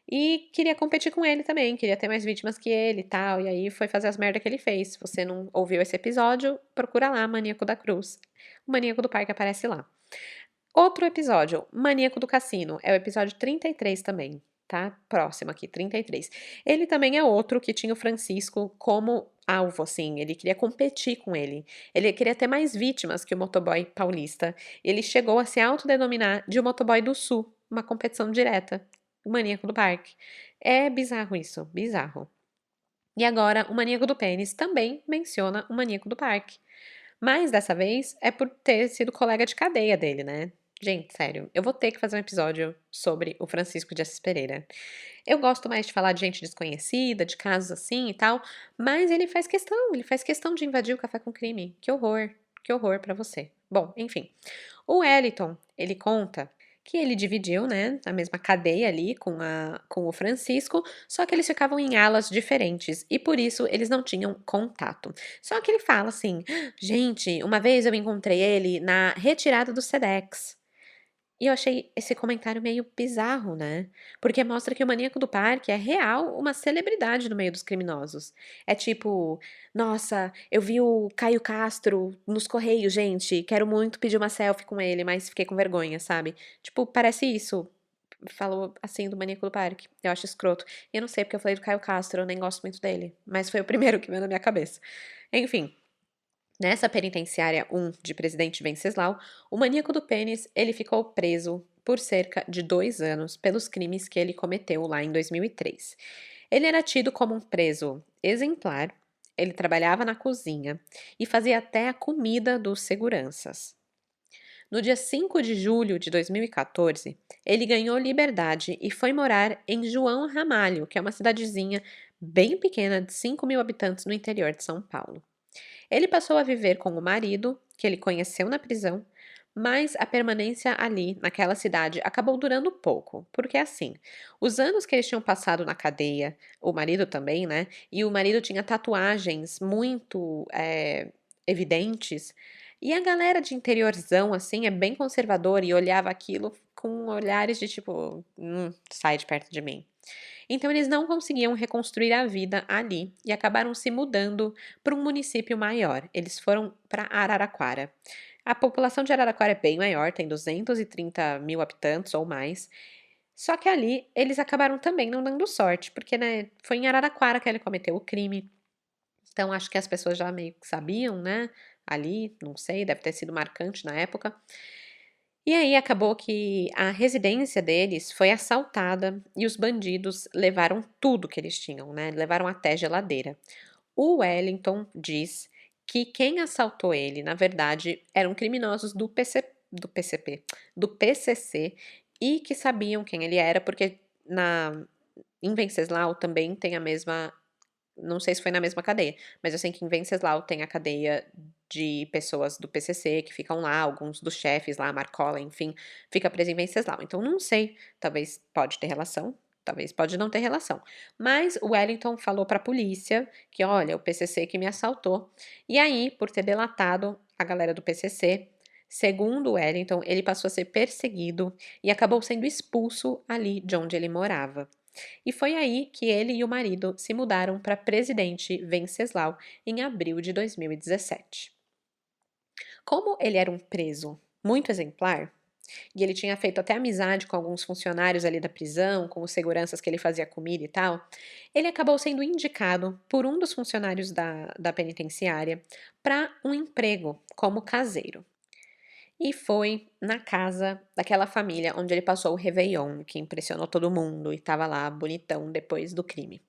Speaker 1: E queria competir com ele também, queria ter mais vítimas que ele e tal. E aí foi fazer as merdas que ele fez. Se você não ouviu esse episódio, procura lá, Maníaco da Cruz. O Maníaco do Parque aparece lá. Outro episódio, Maníaco do Cassino, é o episódio 33 também, tá? Próximo aqui, 33. Ele também é outro que tinha o Francisco como alvo, assim, ele queria competir com ele. Ele queria ter mais vítimas que o motoboy paulista. Ele chegou a se autodenominar de o motoboy do Sul, uma competição direta. O Maníaco do Parque. É bizarro isso, bizarro. E agora, o Maníaco do Pênis também menciona o Maníaco do Parque. Mas dessa vez é por ter sido colega de cadeia dele, né? Gente, sério, eu vou ter que fazer um episódio sobre o Francisco de Assis Pereira. Eu gosto mais de falar de gente desconhecida, de casos assim e tal, mas ele faz questão de invadir o Café com Crime. Que horror pra você. Bom, enfim. O Wellington, ele conta que ele dividiu, né, a mesma cadeia ali com o Francisco, só que eles ficavam em alas diferentes e por isso eles não tinham contato. Só que ele fala assim: gente, uma vez eu encontrei ele na retirada do Sedex. E eu achei esse comentário meio bizarro, né? Porque mostra que o maníaco do parque é real uma celebridade no meio dos criminosos. É tipo, nossa, eu vi o Caio Castro nos Correios, gente. Quero muito pedir uma selfie com ele, mas fiquei com vergonha, sabe? Tipo, parece isso. Falou assim do maníaco do parque. Eu acho escroto. E eu não sei porque eu falei do Caio Castro, eu nem gosto muito dele. Mas foi o primeiro que veio na minha cabeça. Enfim. Nessa penitenciária 1 de Presidente Venceslau, o maníaco do pênis ele ficou preso por cerca de 2 anos pelos crimes que ele cometeu lá em 2003. Ele era tido como um preso exemplar, ele trabalhava na cozinha e fazia até a comida dos seguranças. No dia 5 de julho de 2014, ele ganhou liberdade e foi morar em João Ramalho, que é uma cidadezinha bem pequena de 5.000 habitantes no interior de São Paulo. Ele passou a viver com o marido, que ele conheceu na prisão, mas a permanência ali, naquela cidade, acabou durando pouco, porque assim, os anos que eles tinham passado na cadeia, o marido também, né? E o marido tinha tatuagens muito evidentes, e a galera de interiorzão, assim, é bem conservadora e olhava aquilo com olhares de tipo, sai de perto de mim. Então eles não conseguiam reconstruir a vida ali e acabaram se mudando para um município maior. Eles foram para Araraquara. A população de Araraquara é bem maior, tem 230 mil habitantes ou mais. Só que ali eles acabaram também não dando sorte, porque né, foi em Araraquara que ele cometeu o crime. Então acho que as pessoas já meio que sabiam, né? Ali, não sei, deve ter sido marcante na época. E aí acabou que a residência deles foi assaltada e os bandidos levaram tudo que eles tinham, né? Levaram até geladeira. O Wellington diz que quem assaltou ele, na verdade, eram criminosos do PCP, do PCC e que sabiam quem ele era, porque em Venceslau também tem a mesma, não sei se foi na mesma cadeia, mas eu sei que em Venceslau tem a cadeia de pessoas do PCC que ficam lá, alguns dos chefes lá, Marcola, enfim, fica preso em Venceslau. Então não sei, talvez pode ter relação, talvez pode não ter relação. Mas o Wellington falou para a polícia que, olha, o PCC que me assaltou. E aí, por ter delatado a galera do PCC, segundo o Wellington, ele passou a ser perseguido e acabou sendo expulso ali de onde ele morava. E foi aí que ele e o marido se mudaram para Presidente Venceslau em abril de 2017. Como ele era um preso muito exemplar, e ele tinha feito até amizade com alguns funcionários ali da prisão, com os seguranças que ele fazia comida e tal, ele acabou sendo indicado por um dos funcionários da penitenciária para um emprego como caseiro. E foi na casa daquela família onde ele passou o Réveillon, que impressionou todo mundo e estava lá bonitão depois do crime.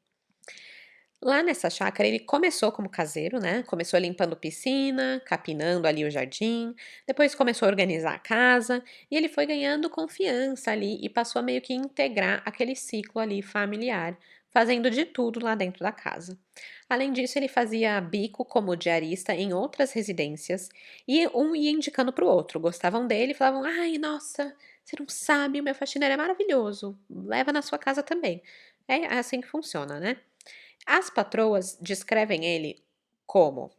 Speaker 1: Lá nessa chácara ele começou como caseiro, né, começou limpando piscina, capinando ali o jardim, depois começou a organizar a casa, e ele foi ganhando confiança ali e passou a meio que integrar aquele ciclo ali familiar, fazendo de tudo lá dentro da casa. Além disso, ele fazia bico como diarista em outras residências e um ia indicando para o outro. Gostavam dele e falavam: "Ai, nossa, você não sabe, o meu faxineiro é maravilhoso, leva na sua casa também". É assim que funciona, né? As patroas descrevem ele como,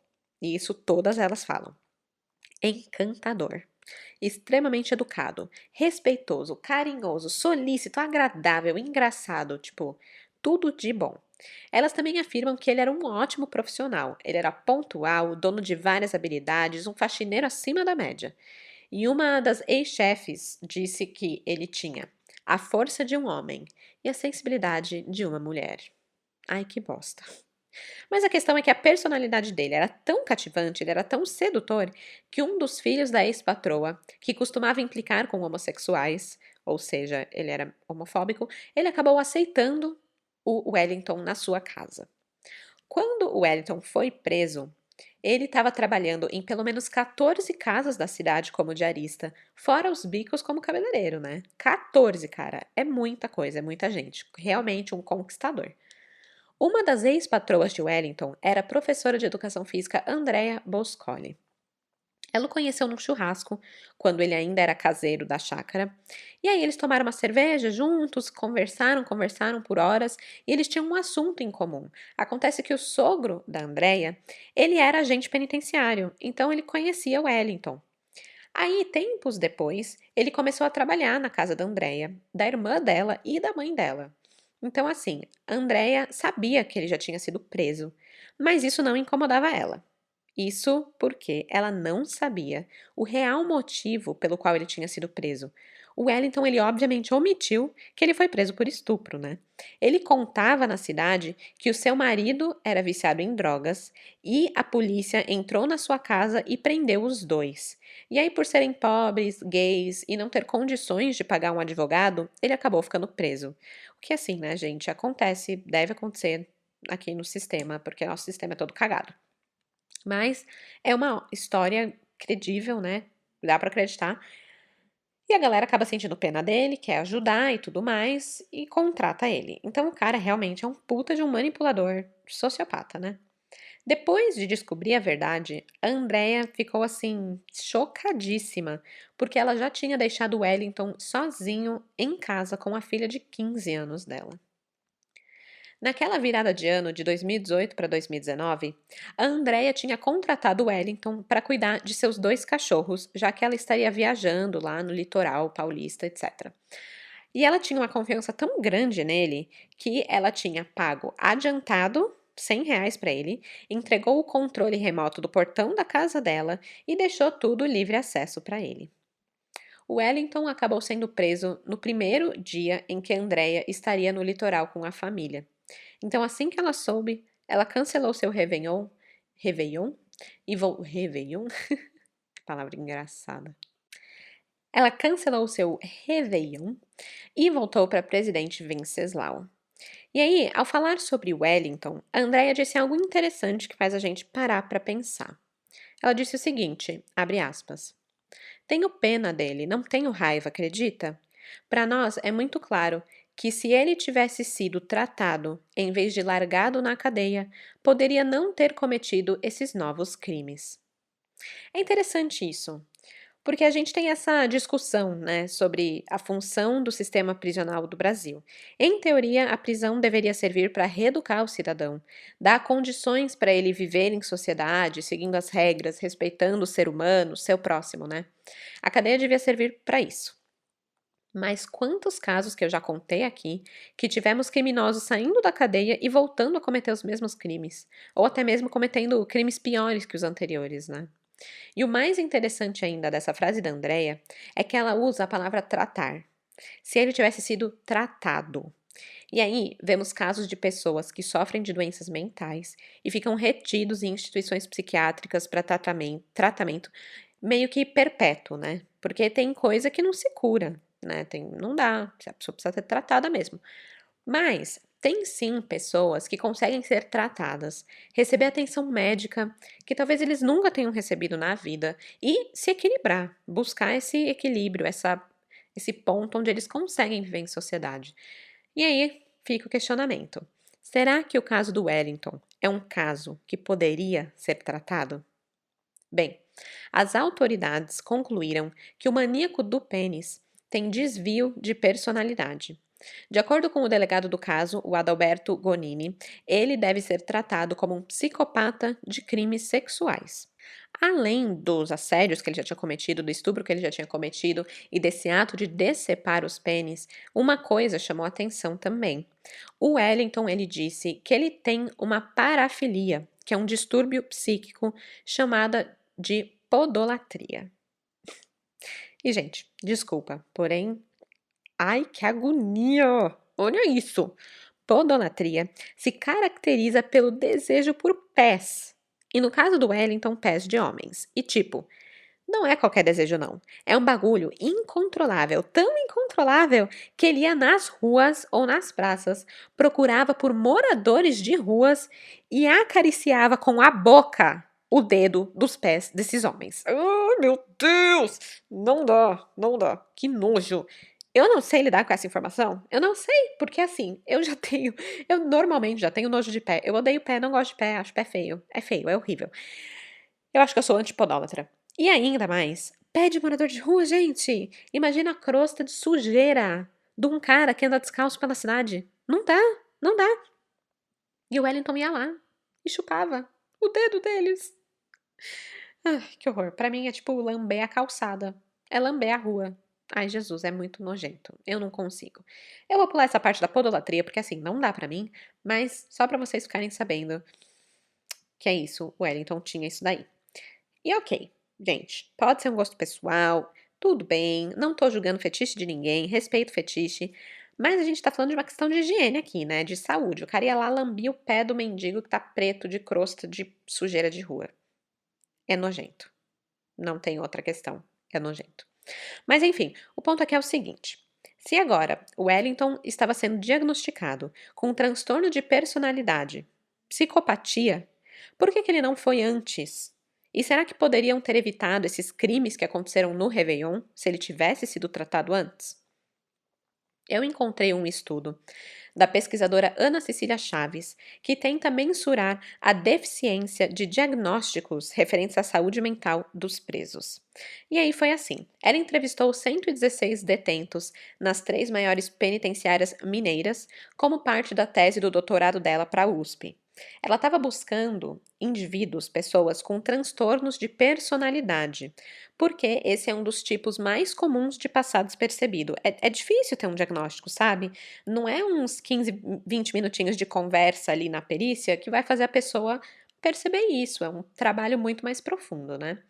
Speaker 1: e isso todas elas falam, encantador, extremamente educado, respeitoso, carinhoso, solícito, agradável, engraçado, tipo, tudo de bom. Elas também afirmam que ele era um ótimo profissional, ele era pontual, dono de várias habilidades, um faxineiro acima da média. E uma das ex-chefes disse que ele tinha a força de um homem e a sensibilidade de uma mulher. Ai, que bosta. Mas a questão é que a personalidade dele era tão cativante, ele era tão sedutor, que um dos filhos da ex-patroa, que costumava implicar com homossexuais, ou seja, ele era homofóbico, ele acabou aceitando o Wellington na sua casa. Quando o Wellington foi preso, ele estava trabalhando em pelo menos 14 casas da cidade como diarista, fora os bicos como cabeleireiro, né? 14, cara, é muita coisa, é muita gente. Realmente um conquistador. Uma das ex-patroas de Wellington era a professora de educação física Andrea Boscoli. Ela o conheceu num churrasco, quando ele ainda era caseiro da chácara, e aí eles tomaram uma cerveja juntos, conversaram por horas, e eles tinham um assunto em comum. Acontece que o sogro da Andrea, ele era agente penitenciário, então ele conhecia Wellington. Aí, tempos depois, ele começou a trabalhar na casa da Andrea, da irmã dela e da mãe dela. Então, assim, a Andrea sabia que ele já tinha sido preso, mas isso não incomodava ela. Isso porque ela não sabia o real motivo pelo qual ele tinha sido preso. O Wellington, ele obviamente omitiu que ele foi preso por estupro, né? Ele contava na cidade que o seu marido era viciado em drogas e a polícia entrou na sua casa e prendeu os dois. E aí, por serem pobres, gays e não ter condições de pagar um advogado, ele acabou ficando preso. O que assim, né, gente, acontece, deve acontecer aqui no sistema, porque nosso sistema é todo cagado. Mas é uma história credível, né? Dá pra acreditar. E a galera acaba sentindo pena dele, quer ajudar e tudo mais, e contrata ele. Então o cara realmente é um puta de um manipulador, sociopata, né? Depois de descobrir a verdade, a Andrea ficou assim, chocadíssima, porque ela já tinha deixado o Wellington sozinho em casa com a filha de 15 anos dela. Naquela virada de ano de 2018 para 2019, a Andrea tinha contratado o Wellington para cuidar de seus dois cachorros, já que ela estaria viajando lá no litoral paulista, etc. E ela tinha uma confiança tão grande nele que ela tinha pago adiantado R$ 100 para ele, entregou o controle remoto do portão da casa dela e deixou tudo livre acesso para ele. O Wellington acabou sendo preso no primeiro dia em que Andrea estaria no litoral com a família. Então, assim que ela soube, ela cancelou seu Réveillon, Réveillon, palavra engraçada. Ela cancelou seu Réveillon e voltou para Presidente Venceslau. E aí, ao falar sobre Wellington, a Andrea disse algo interessante que faz a gente parar para pensar. Ela disse o seguinte, abre aspas, tenho pena dele, não tenho raiva, acredita? Para nós é muito claro que se ele tivesse sido tratado em vez de largado na cadeia, poderia não ter cometido esses novos crimes. É interessante isso, porque a gente tem essa discussão, né, sobre a função do sistema prisional do Brasil. Em teoria, a prisão deveria servir para reeducar o cidadão, dar condições para ele viver em sociedade, seguindo as regras, respeitando o ser humano, o seu próximo, né? A cadeia devia servir para isso. Mas quantos casos que eu já contei aqui que tivemos criminosos saindo da cadeia e voltando a cometer os mesmos crimes, ou até mesmo cometendo crimes piores que os anteriores, né? E o mais interessante ainda dessa frase da Andrea é que ela usa a palavra tratar. Se ele tivesse sido tratado. E aí, vemos casos de pessoas que sofrem de doenças mentais e ficam retidos em instituições psiquiátricas para tratamento meio que perpétuo, né? Porque tem coisa que não se cura, né? Não dá, a pessoa precisa ser tratada mesmo. Mas tem sim pessoas que conseguem ser tratadas, receber atenção médica, que talvez eles nunca tenham recebido na vida, e se equilibrar, buscar esse equilíbrio, esse ponto onde eles conseguem viver em sociedade. E aí fica o questionamento: será que o caso do Wellington é um caso que poderia ser tratado? Bem, as autoridades concluíram que o maníaco do pênis tem desvio de personalidade. De acordo com o delegado do caso, o Adalberto Gonini, ele deve ser tratado como um psicopata de crimes sexuais. Além dos assédios que ele já tinha cometido, do estupro que ele já tinha cometido e desse ato de decepar os pênis, uma coisa chamou a atenção também. O Wellington, ele disse que ele tem uma parafilia, que é um distúrbio psíquico chamada de podolatria. E, gente, desculpa, porém, ai, que agonia! Olha isso! Podolatria se caracteriza pelo desejo por pés. E no caso do Wellington, pés de homens. E tipo, não é qualquer desejo, não. É um bagulho incontrolável, tão incontrolável que ele ia nas ruas ou nas praças, procurava por moradores de ruas e acariciava com a boca o dedo dos pés desses homens. Oh, meu Deus! Não dá, não dá. Que nojo. Eu não sei lidar com essa informação. Eu não sei, porque assim, eu normalmente já tenho nojo de pé. Eu odeio pé, não gosto de pé, acho pé feio. É feio, é horrível. Eu acho que eu sou antipodólatra. E ainda mais, pé de morador de rua, gente. Imagina a crosta de sujeira de um cara que anda descalço pela cidade. Não dá, não dá. E o Wellington ia lá e chupava o dedo deles. Ai, que horror. Pra mim é tipo lamber a calçada. É lamber a rua. Ai, Jesus, é muito nojento. Eu não consigo. Eu vou pular essa parte da podolatria, porque assim, não dá pra mim, mas só pra vocês ficarem sabendo que é isso, o Wellington tinha isso daí. E ok, gente, pode ser um gosto pessoal, tudo bem, não tô julgando fetiche de ninguém, respeito fetiche, mas a gente tá falando de uma questão de higiene aqui, né, de saúde. O cara ia lá lambia o pé do mendigo que tá preto de crosta de sujeira de rua. É nojento. Não tem outra questão, é nojento. Mas enfim, o ponto aqui é o seguinte. Se agora o Wellington estava sendo diagnosticado com um transtorno de personalidade, psicopatia, por que ele não foi antes? E será que poderiam ter evitado esses crimes que aconteceram no Réveillon se ele tivesse sido tratado antes? Eu encontrei um estudo da pesquisadora Ana Cecília Chaves, que tenta mensurar a deficiência de diagnósticos referentes à saúde mental dos presos. E aí foi assim: ela entrevistou 116 detentos nas 3 maiores penitenciárias mineiras, como parte da tese do doutorado dela para a USP. Ela estava buscando indivíduos, pessoas com transtornos de personalidade, porque esse é um dos tipos mais comuns de passar despercebido. É difícil ter um diagnóstico, sabe? Não é uns 15, 20 minutinhos de conversa ali na perícia que vai fazer a pessoa perceber isso. É um trabalho muito mais profundo, né?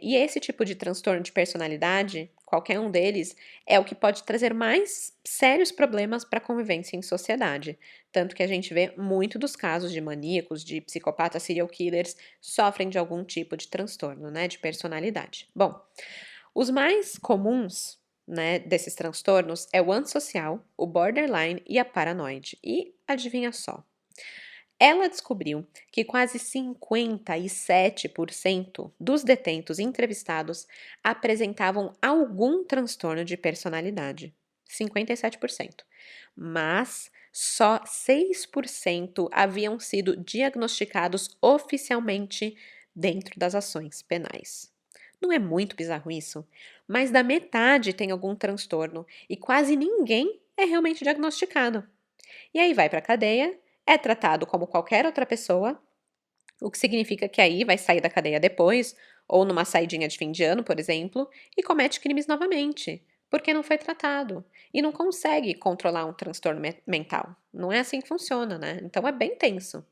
Speaker 1: E esse tipo de transtorno de personalidade, qualquer um deles, é o que pode trazer mais sérios problemas para a convivência em sociedade. Tanto que a gente vê muito dos casos de maníacos, de psicopatas, serial killers, sofrem de algum tipo de transtorno, né, de personalidade. Bom, os mais comuns, né, desses transtornos é o antissocial, o borderline e a paranoide. E adivinha só? Ela descobriu que quase 57% dos detentos entrevistados apresentavam algum transtorno de personalidade. 57%. Mas só 6% haviam sido diagnosticados oficialmente dentro das ações penais. Não é muito bizarro isso? Mais da metade tem algum transtorno e quase ninguém é realmente diagnosticado. E aí vai para a cadeia, é tratado como qualquer outra pessoa, o que significa que aí vai sair da cadeia depois, ou numa saidinha de fim de ano, por exemplo, e comete crimes novamente, porque não foi tratado e não consegue controlar um transtorno mental. Não é assim que funciona, né? Então é bem tenso.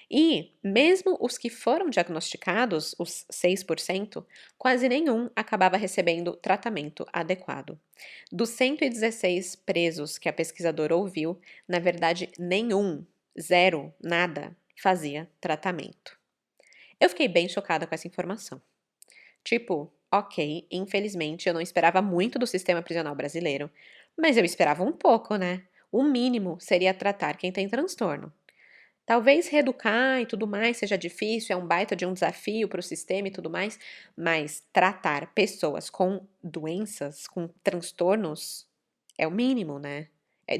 Speaker 1: E, mesmo os que foram diagnosticados, os 6%, quase nenhum acabava recebendo tratamento adequado. Dos 116 presos que a pesquisadora ouviu, na verdade, nenhum, zero, nada, fazia tratamento. Eu fiquei bem chocada com essa informação. Tipo, ok, infelizmente eu não esperava muito do sistema prisional brasileiro, mas eu esperava um pouco, né? O mínimo seria tratar quem tem transtorno. Talvez reeducar e tudo mais seja difícil, é um baita de um desafio para o sistema e tudo mais, mas tratar pessoas com doenças, com transtornos, é o mínimo, né?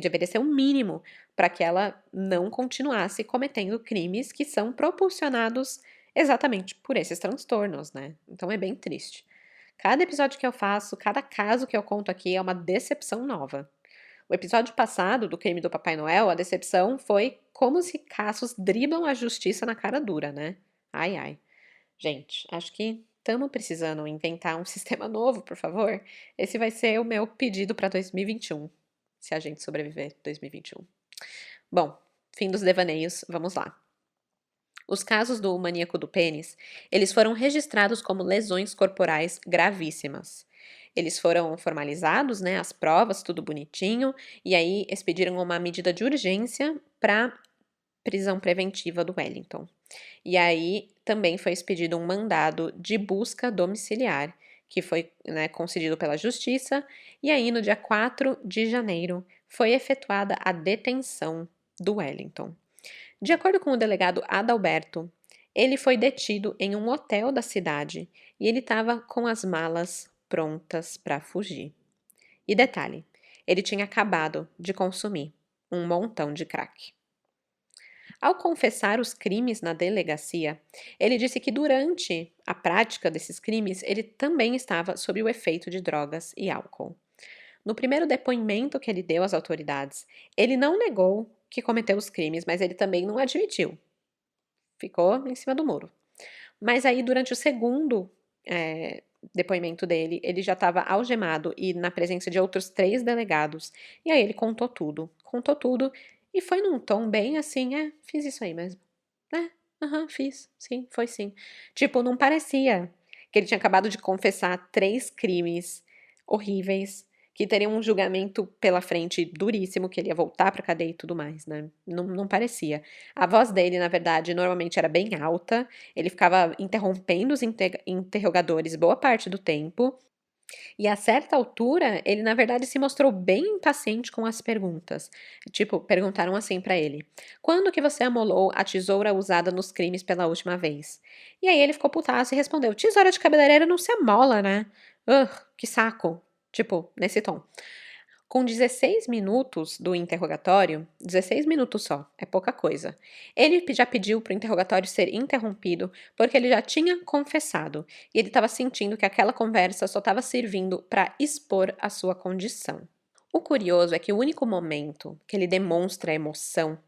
Speaker 1: Deveria ser o mínimo para que ela não continuasse cometendo crimes que são propulsionados exatamente por esses transtornos, né? Então é bem triste. Cada episódio que eu faço, cada caso que eu conto aqui é uma decepção nova. O episódio passado do crime do Papai Noel, a decepção foi como os ricaços driblam a justiça na cara dura, né? Ai, ai. Gente, acho que estamos precisando inventar um sistema novo, por favor. Esse vai ser o meu pedido para 2021, se a gente sobreviver 2021. Bom, fim dos devaneios, vamos lá. Os casos do maníaco do pênis, eles foram registrados como lesões corporais gravíssimas. Eles foram formalizados, né, as provas, tudo bonitinho, e aí expediram uma medida de urgência para prisão preventiva do Wellington. E aí também foi expedido um mandado de busca domiciliar, que foi, né, concedido pela Justiça, e aí no dia 4 de janeiro foi efetuada a detenção do Wellington. De acordo com o delegado Adalberto, ele foi detido em um hotel da cidade e ele estava com as malas prontas para fugir. E detalhe, ele tinha acabado de consumir um montão de crack. Ao confessar os crimes na delegacia, ele disse que durante a prática desses crimes ele também estava sob o efeito de drogas e álcool. No primeiro depoimento que ele deu às autoridades, ele não negou que cometeu os crimes, mas ele também não admitiu. Ficou em cima do muro. Mas aí, durante o segundo depoimento dele, ele já estava algemado e na presença de outros 3 delegados. E aí ele contou tudo e foi num tom bem assim, fiz isso aí mesmo. Fiz, sim, foi sim. Tipo, não parecia que ele tinha acabado de confessar 3 crimes horríveis, que teriam um julgamento pela frente duríssimo, que ele ia voltar pra cadeia e tudo mais, né? Não parecia. A voz dele, na verdade, normalmente era bem alta, ele ficava interrompendo os interrogadores boa parte do tempo, e a certa altura, ele na verdade se mostrou bem impaciente com as perguntas. Tipo, perguntaram assim pra ele: "Quando que você amolou a tesoura usada nos crimes pela última vez?" E aí ele ficou putaço e respondeu: "Tesoura de cabeleireiro não se amola, né? Ugh, que saco." Tipo, nesse tom. Com 16 minutos do interrogatório, 16 minutos só, é pouca coisa. Ele já pediu para o interrogatório ser interrompido porque ele já tinha confessado e ele estava sentindo que aquela conversa só estava servindo para expor a sua condição. O curioso é que o único momento que ele demonstra emoção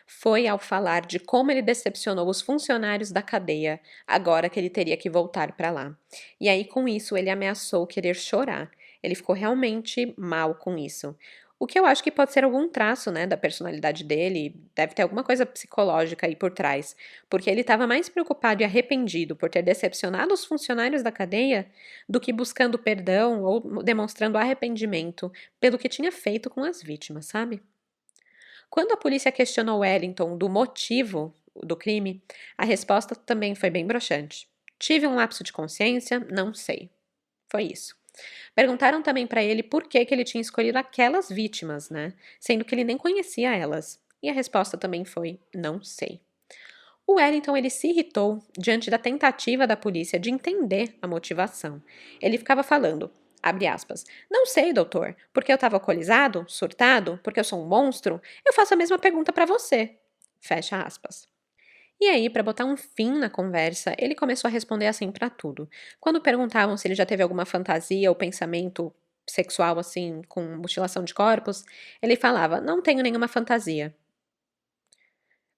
Speaker 1: foi ao falar de como ele decepcionou os funcionários da cadeia agora que ele teria que voltar para lá. E aí, com isso, ele ameaçou querer chorar. Ele ficou realmente mal com isso. O que eu acho que pode ser algum traço, né, da personalidade dele, deve ter alguma coisa psicológica aí por trás, porque ele estava mais preocupado e arrependido por ter decepcionado os funcionários da cadeia do que buscando perdão ou demonstrando arrependimento pelo que tinha feito com as vítimas, sabe? Quando a polícia questionou Wellington do motivo do crime, a resposta também foi bem broxante. Tive um lapso de consciência, não sei. Foi isso. Perguntaram também para ele por que ele tinha escolhido aquelas vítimas, né? Sendo que ele nem conhecia elas. E a resposta também foi: não sei. O Wellington ele se irritou diante da tentativa da polícia de entender a motivação. Ele ficava falando, abre aspas, não sei, doutor, porque eu estava alcoolizado, surtado, porque eu sou um monstro, eu faço a mesma pergunta para você. Fecha aspas. E aí, para botar um fim na conversa, ele começou a responder assim para tudo. Quando perguntavam se ele já teve alguma fantasia ou pensamento sexual assim, com mutilação de corpos, ele falava: "Não tenho nenhuma fantasia."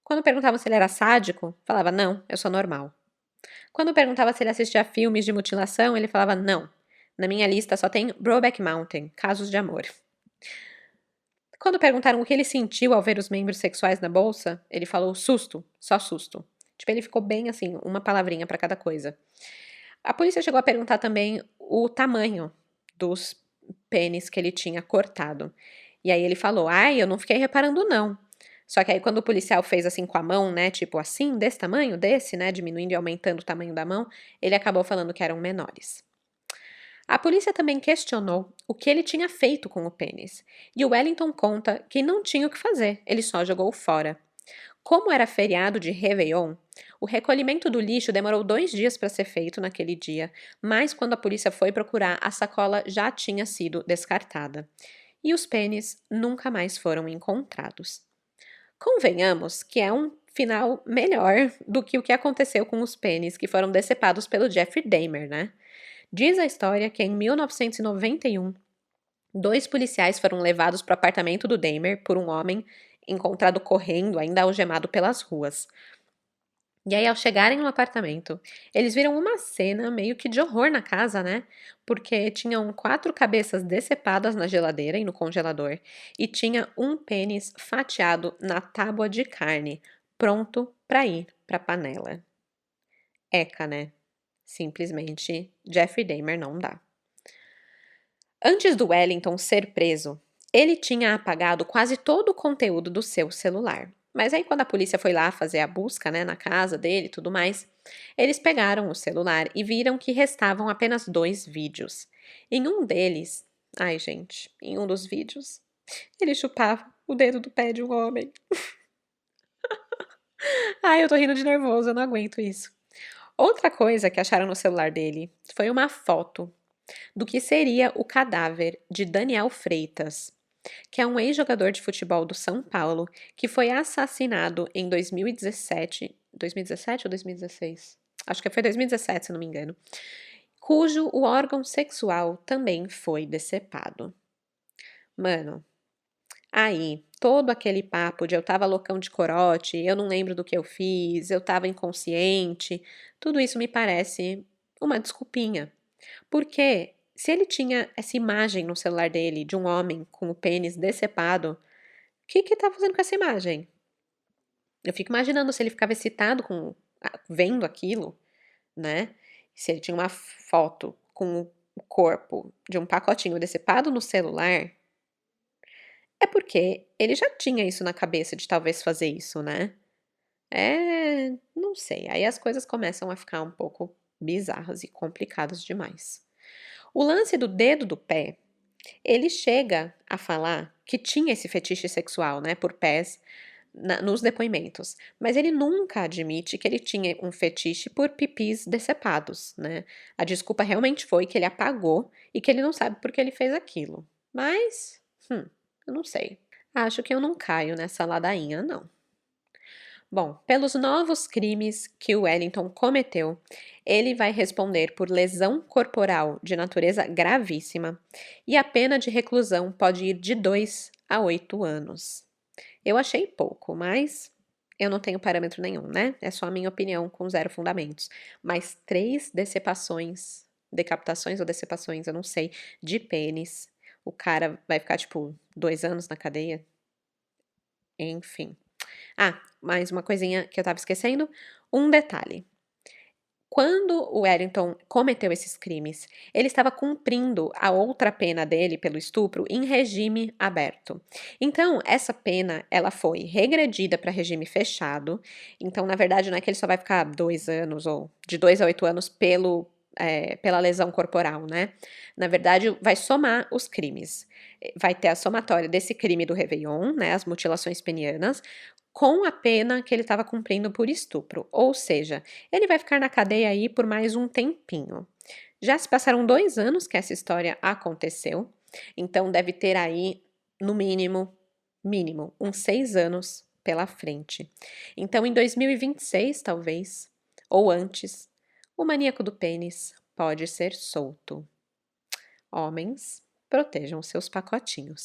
Speaker 1: Quando perguntavam se ele era sádico, falava: "Não, eu sou normal." Quando perguntava se ele assistia a filmes de mutilação, ele falava: "Não. Na minha lista só tem Brokeback Mountain, Casos de Amor." Quando perguntaram o que ele sentiu ao ver os membros sexuais na bolsa, ele falou susto, só susto. Tipo, ele ficou bem assim, uma palavrinha pra cada coisa. A polícia chegou a perguntar também o tamanho dos pênis que ele tinha cortado. E aí ele falou: "Ai, eu não fiquei reparando não". Só que aí quando o policial fez assim com a mão, né, tipo assim, desse tamanho, desse, né, diminuindo e aumentando o tamanho da mão, ele acabou falando que eram menores. A polícia também questionou o que ele tinha feito com o pênis. E o Wellington conta que não tinha o que fazer, ele só jogou fora. Como era feriado de Réveillon, o recolhimento do lixo demorou 2 dias para ser feito naquele dia, mas quando a polícia foi procurar, a sacola já tinha sido descartada. E os pênis nunca mais foram encontrados. Convenhamos que é um final melhor do que o que aconteceu com os pênis que foram decepados pelo Jeffrey Dahmer, né? Diz a história que em 1991, 2 policiais foram levados para o apartamento do Dahmer por um homem encontrado correndo, ainda algemado pelas ruas. E aí, ao chegarem no apartamento, eles viram uma cena meio que de horror na casa, né? Porque tinham 4 cabeças decepadas na geladeira e no congelador, e tinha um pênis fatiado na tábua de carne, pronto para ir para a panela. Eca, né? Simplesmente Jeffrey Dahmer não dá. Antes do Wellington ser preso, ele tinha apagado quase todo o conteúdo do seu celular. Mas aí, quando a polícia foi lá fazer a busca, né, na casa dele e tudo mais, eles pegaram o celular e viram que restavam apenas 2 vídeos. Em um deles, ai gente, em um dos vídeos, ele chupava o dedo do pé de um homem. Ai, eu tô rindo de nervoso, eu não aguento isso. Outra coisa que acharam no celular dele foi uma foto do que seria o cadáver de Daniel Freitas, que é um ex-jogador de futebol do São Paulo, que foi assassinado em 2017. 2017 ou 2016? Acho que foi 2017, se não me engano. Cujo o órgão sexual também foi decepado. Mano, aí, todo aquele papo de eu tava loucão de corote, eu não lembro do que eu fiz, eu tava inconsciente, tudo isso me parece uma desculpinha. Porque se ele tinha essa imagem no celular dele de um homem com o pênis decepado, o que que tá fazendo com essa imagem? Eu fico imaginando se ele ficava excitado com vendo aquilo, né? Se ele tinha uma foto com o corpo de um pacotinho decepado no celular, é porque ele já tinha isso na cabeça de talvez fazer isso, né? Não sei. Aí as coisas começam a ficar um pouco bizarras e complicadas demais. O lance do dedo do pé, ele chega a falar que tinha esse fetiche sexual, né, por pés nos depoimentos, mas ele nunca admite que ele tinha um fetiche por pipis decepados, né? A desculpa realmente foi que ele apagou e que ele não sabe por que ele fez aquilo. Mas, eu não sei. Acho que eu não caio nessa ladainha, não. Bom, pelos novos crimes que o Wellington cometeu, ele vai responder por lesão corporal de natureza gravíssima e a pena de reclusão pode ir de 2 a 8 anos. Eu achei pouco, mas eu não tenho parâmetro nenhum, né? É só a minha opinião com 0 fundamentos. Mas 3 deceptações, decapitações ou deceptações, eu não sei, de pênis. O cara vai ficar, tipo, 2 anos na cadeia? Enfim. Ah, mais uma coisinha que eu tava esquecendo. Um detalhe. Quando o Wellington cometeu esses crimes, ele estava cumprindo a outra pena dele pelo estupro em regime aberto. Então, essa pena, ela foi regredida para regime fechado. Então, na verdade, não é que ele só vai ficar 2 anos ou de 2 a 8 anos pela lesão corporal, né? Na verdade, vai somar os crimes. Vai ter a somatória desse crime do Réveillon, né? As mutilações penianas, com a pena que ele estava cumprindo por estupro. Ou seja, ele vai ficar na cadeia aí por mais um tempinho. Já se passaram 2 anos que essa história aconteceu, então deve ter aí, no mínimo, uns 6 anos pela frente. Então, em 2026, talvez, ou antes, o maníaco do pênis pode ser solto. Homens, protejam seus pacotinhos.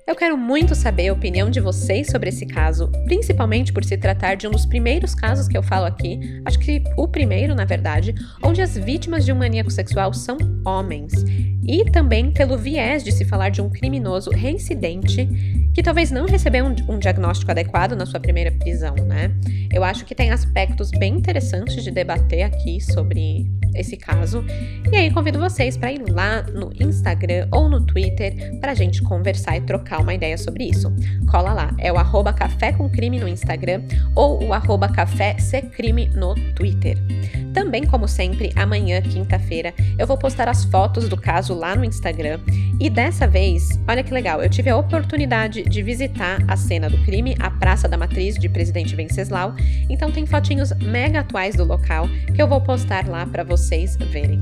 Speaker 1: Eu quero muito saber a opinião de vocês sobre esse caso, principalmente por se tratar de um dos primeiros casos que eu falo aqui, acho que o primeiro, na verdade, onde as vítimas de um maníaco sexual são homens. E também pelo viés de se falar de um criminoso reincidente que talvez não recebeu um diagnóstico adequado na sua primeira prisão, né? Eu acho que tem aspectos bem interessantes de debater aqui sobre esse caso. E aí convido vocês para ir lá no Instagram ou no Twitter para a gente conversar e trocar uma ideia sobre isso. Cola lá, é o @café com crime no Instagram ou o @café-crime no Twitter. Também, como sempre, amanhã, quinta-feira, eu vou postar as fotos do caso lá no Instagram. E dessa vez, olha que legal, eu tive a oportunidade de visitar a cena do crime, a Praça da Matriz de Presidente Venceslau. Então tem fotinhos mega atuais do local que eu vou postar lá para vocês verem.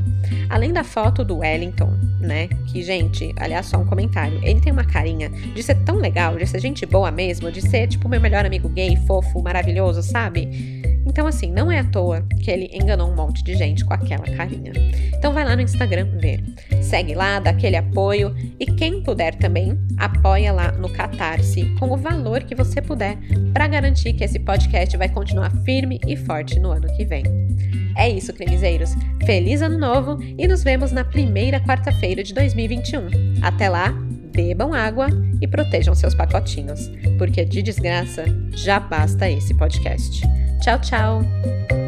Speaker 1: Além da foto do Wellington, né, que, gente, aliás, só um comentário, ele tem uma carinha de ser tão legal, de ser gente boa mesmo, de ser tipo meu melhor amigo gay, fofo, maravilhoso, sabe? Então, assim, não é à toa que ele enganou um monte de gente com aquela carinha. Então vai lá no Instagram ver. Segue lá, dá aquele apoio e quem puder também, apoia lá no Catarse com o valor que você puder para garantir que esse podcast vai continuar firme e forte no ano que vem. É isso, crimezeiros. Feliz Ano Novo e nos vemos na primeira quarta-feira de 2021. Até lá, bebam água e protejam seus pacotinhos, porque de desgraça já basta esse podcast. Tchau, tchau!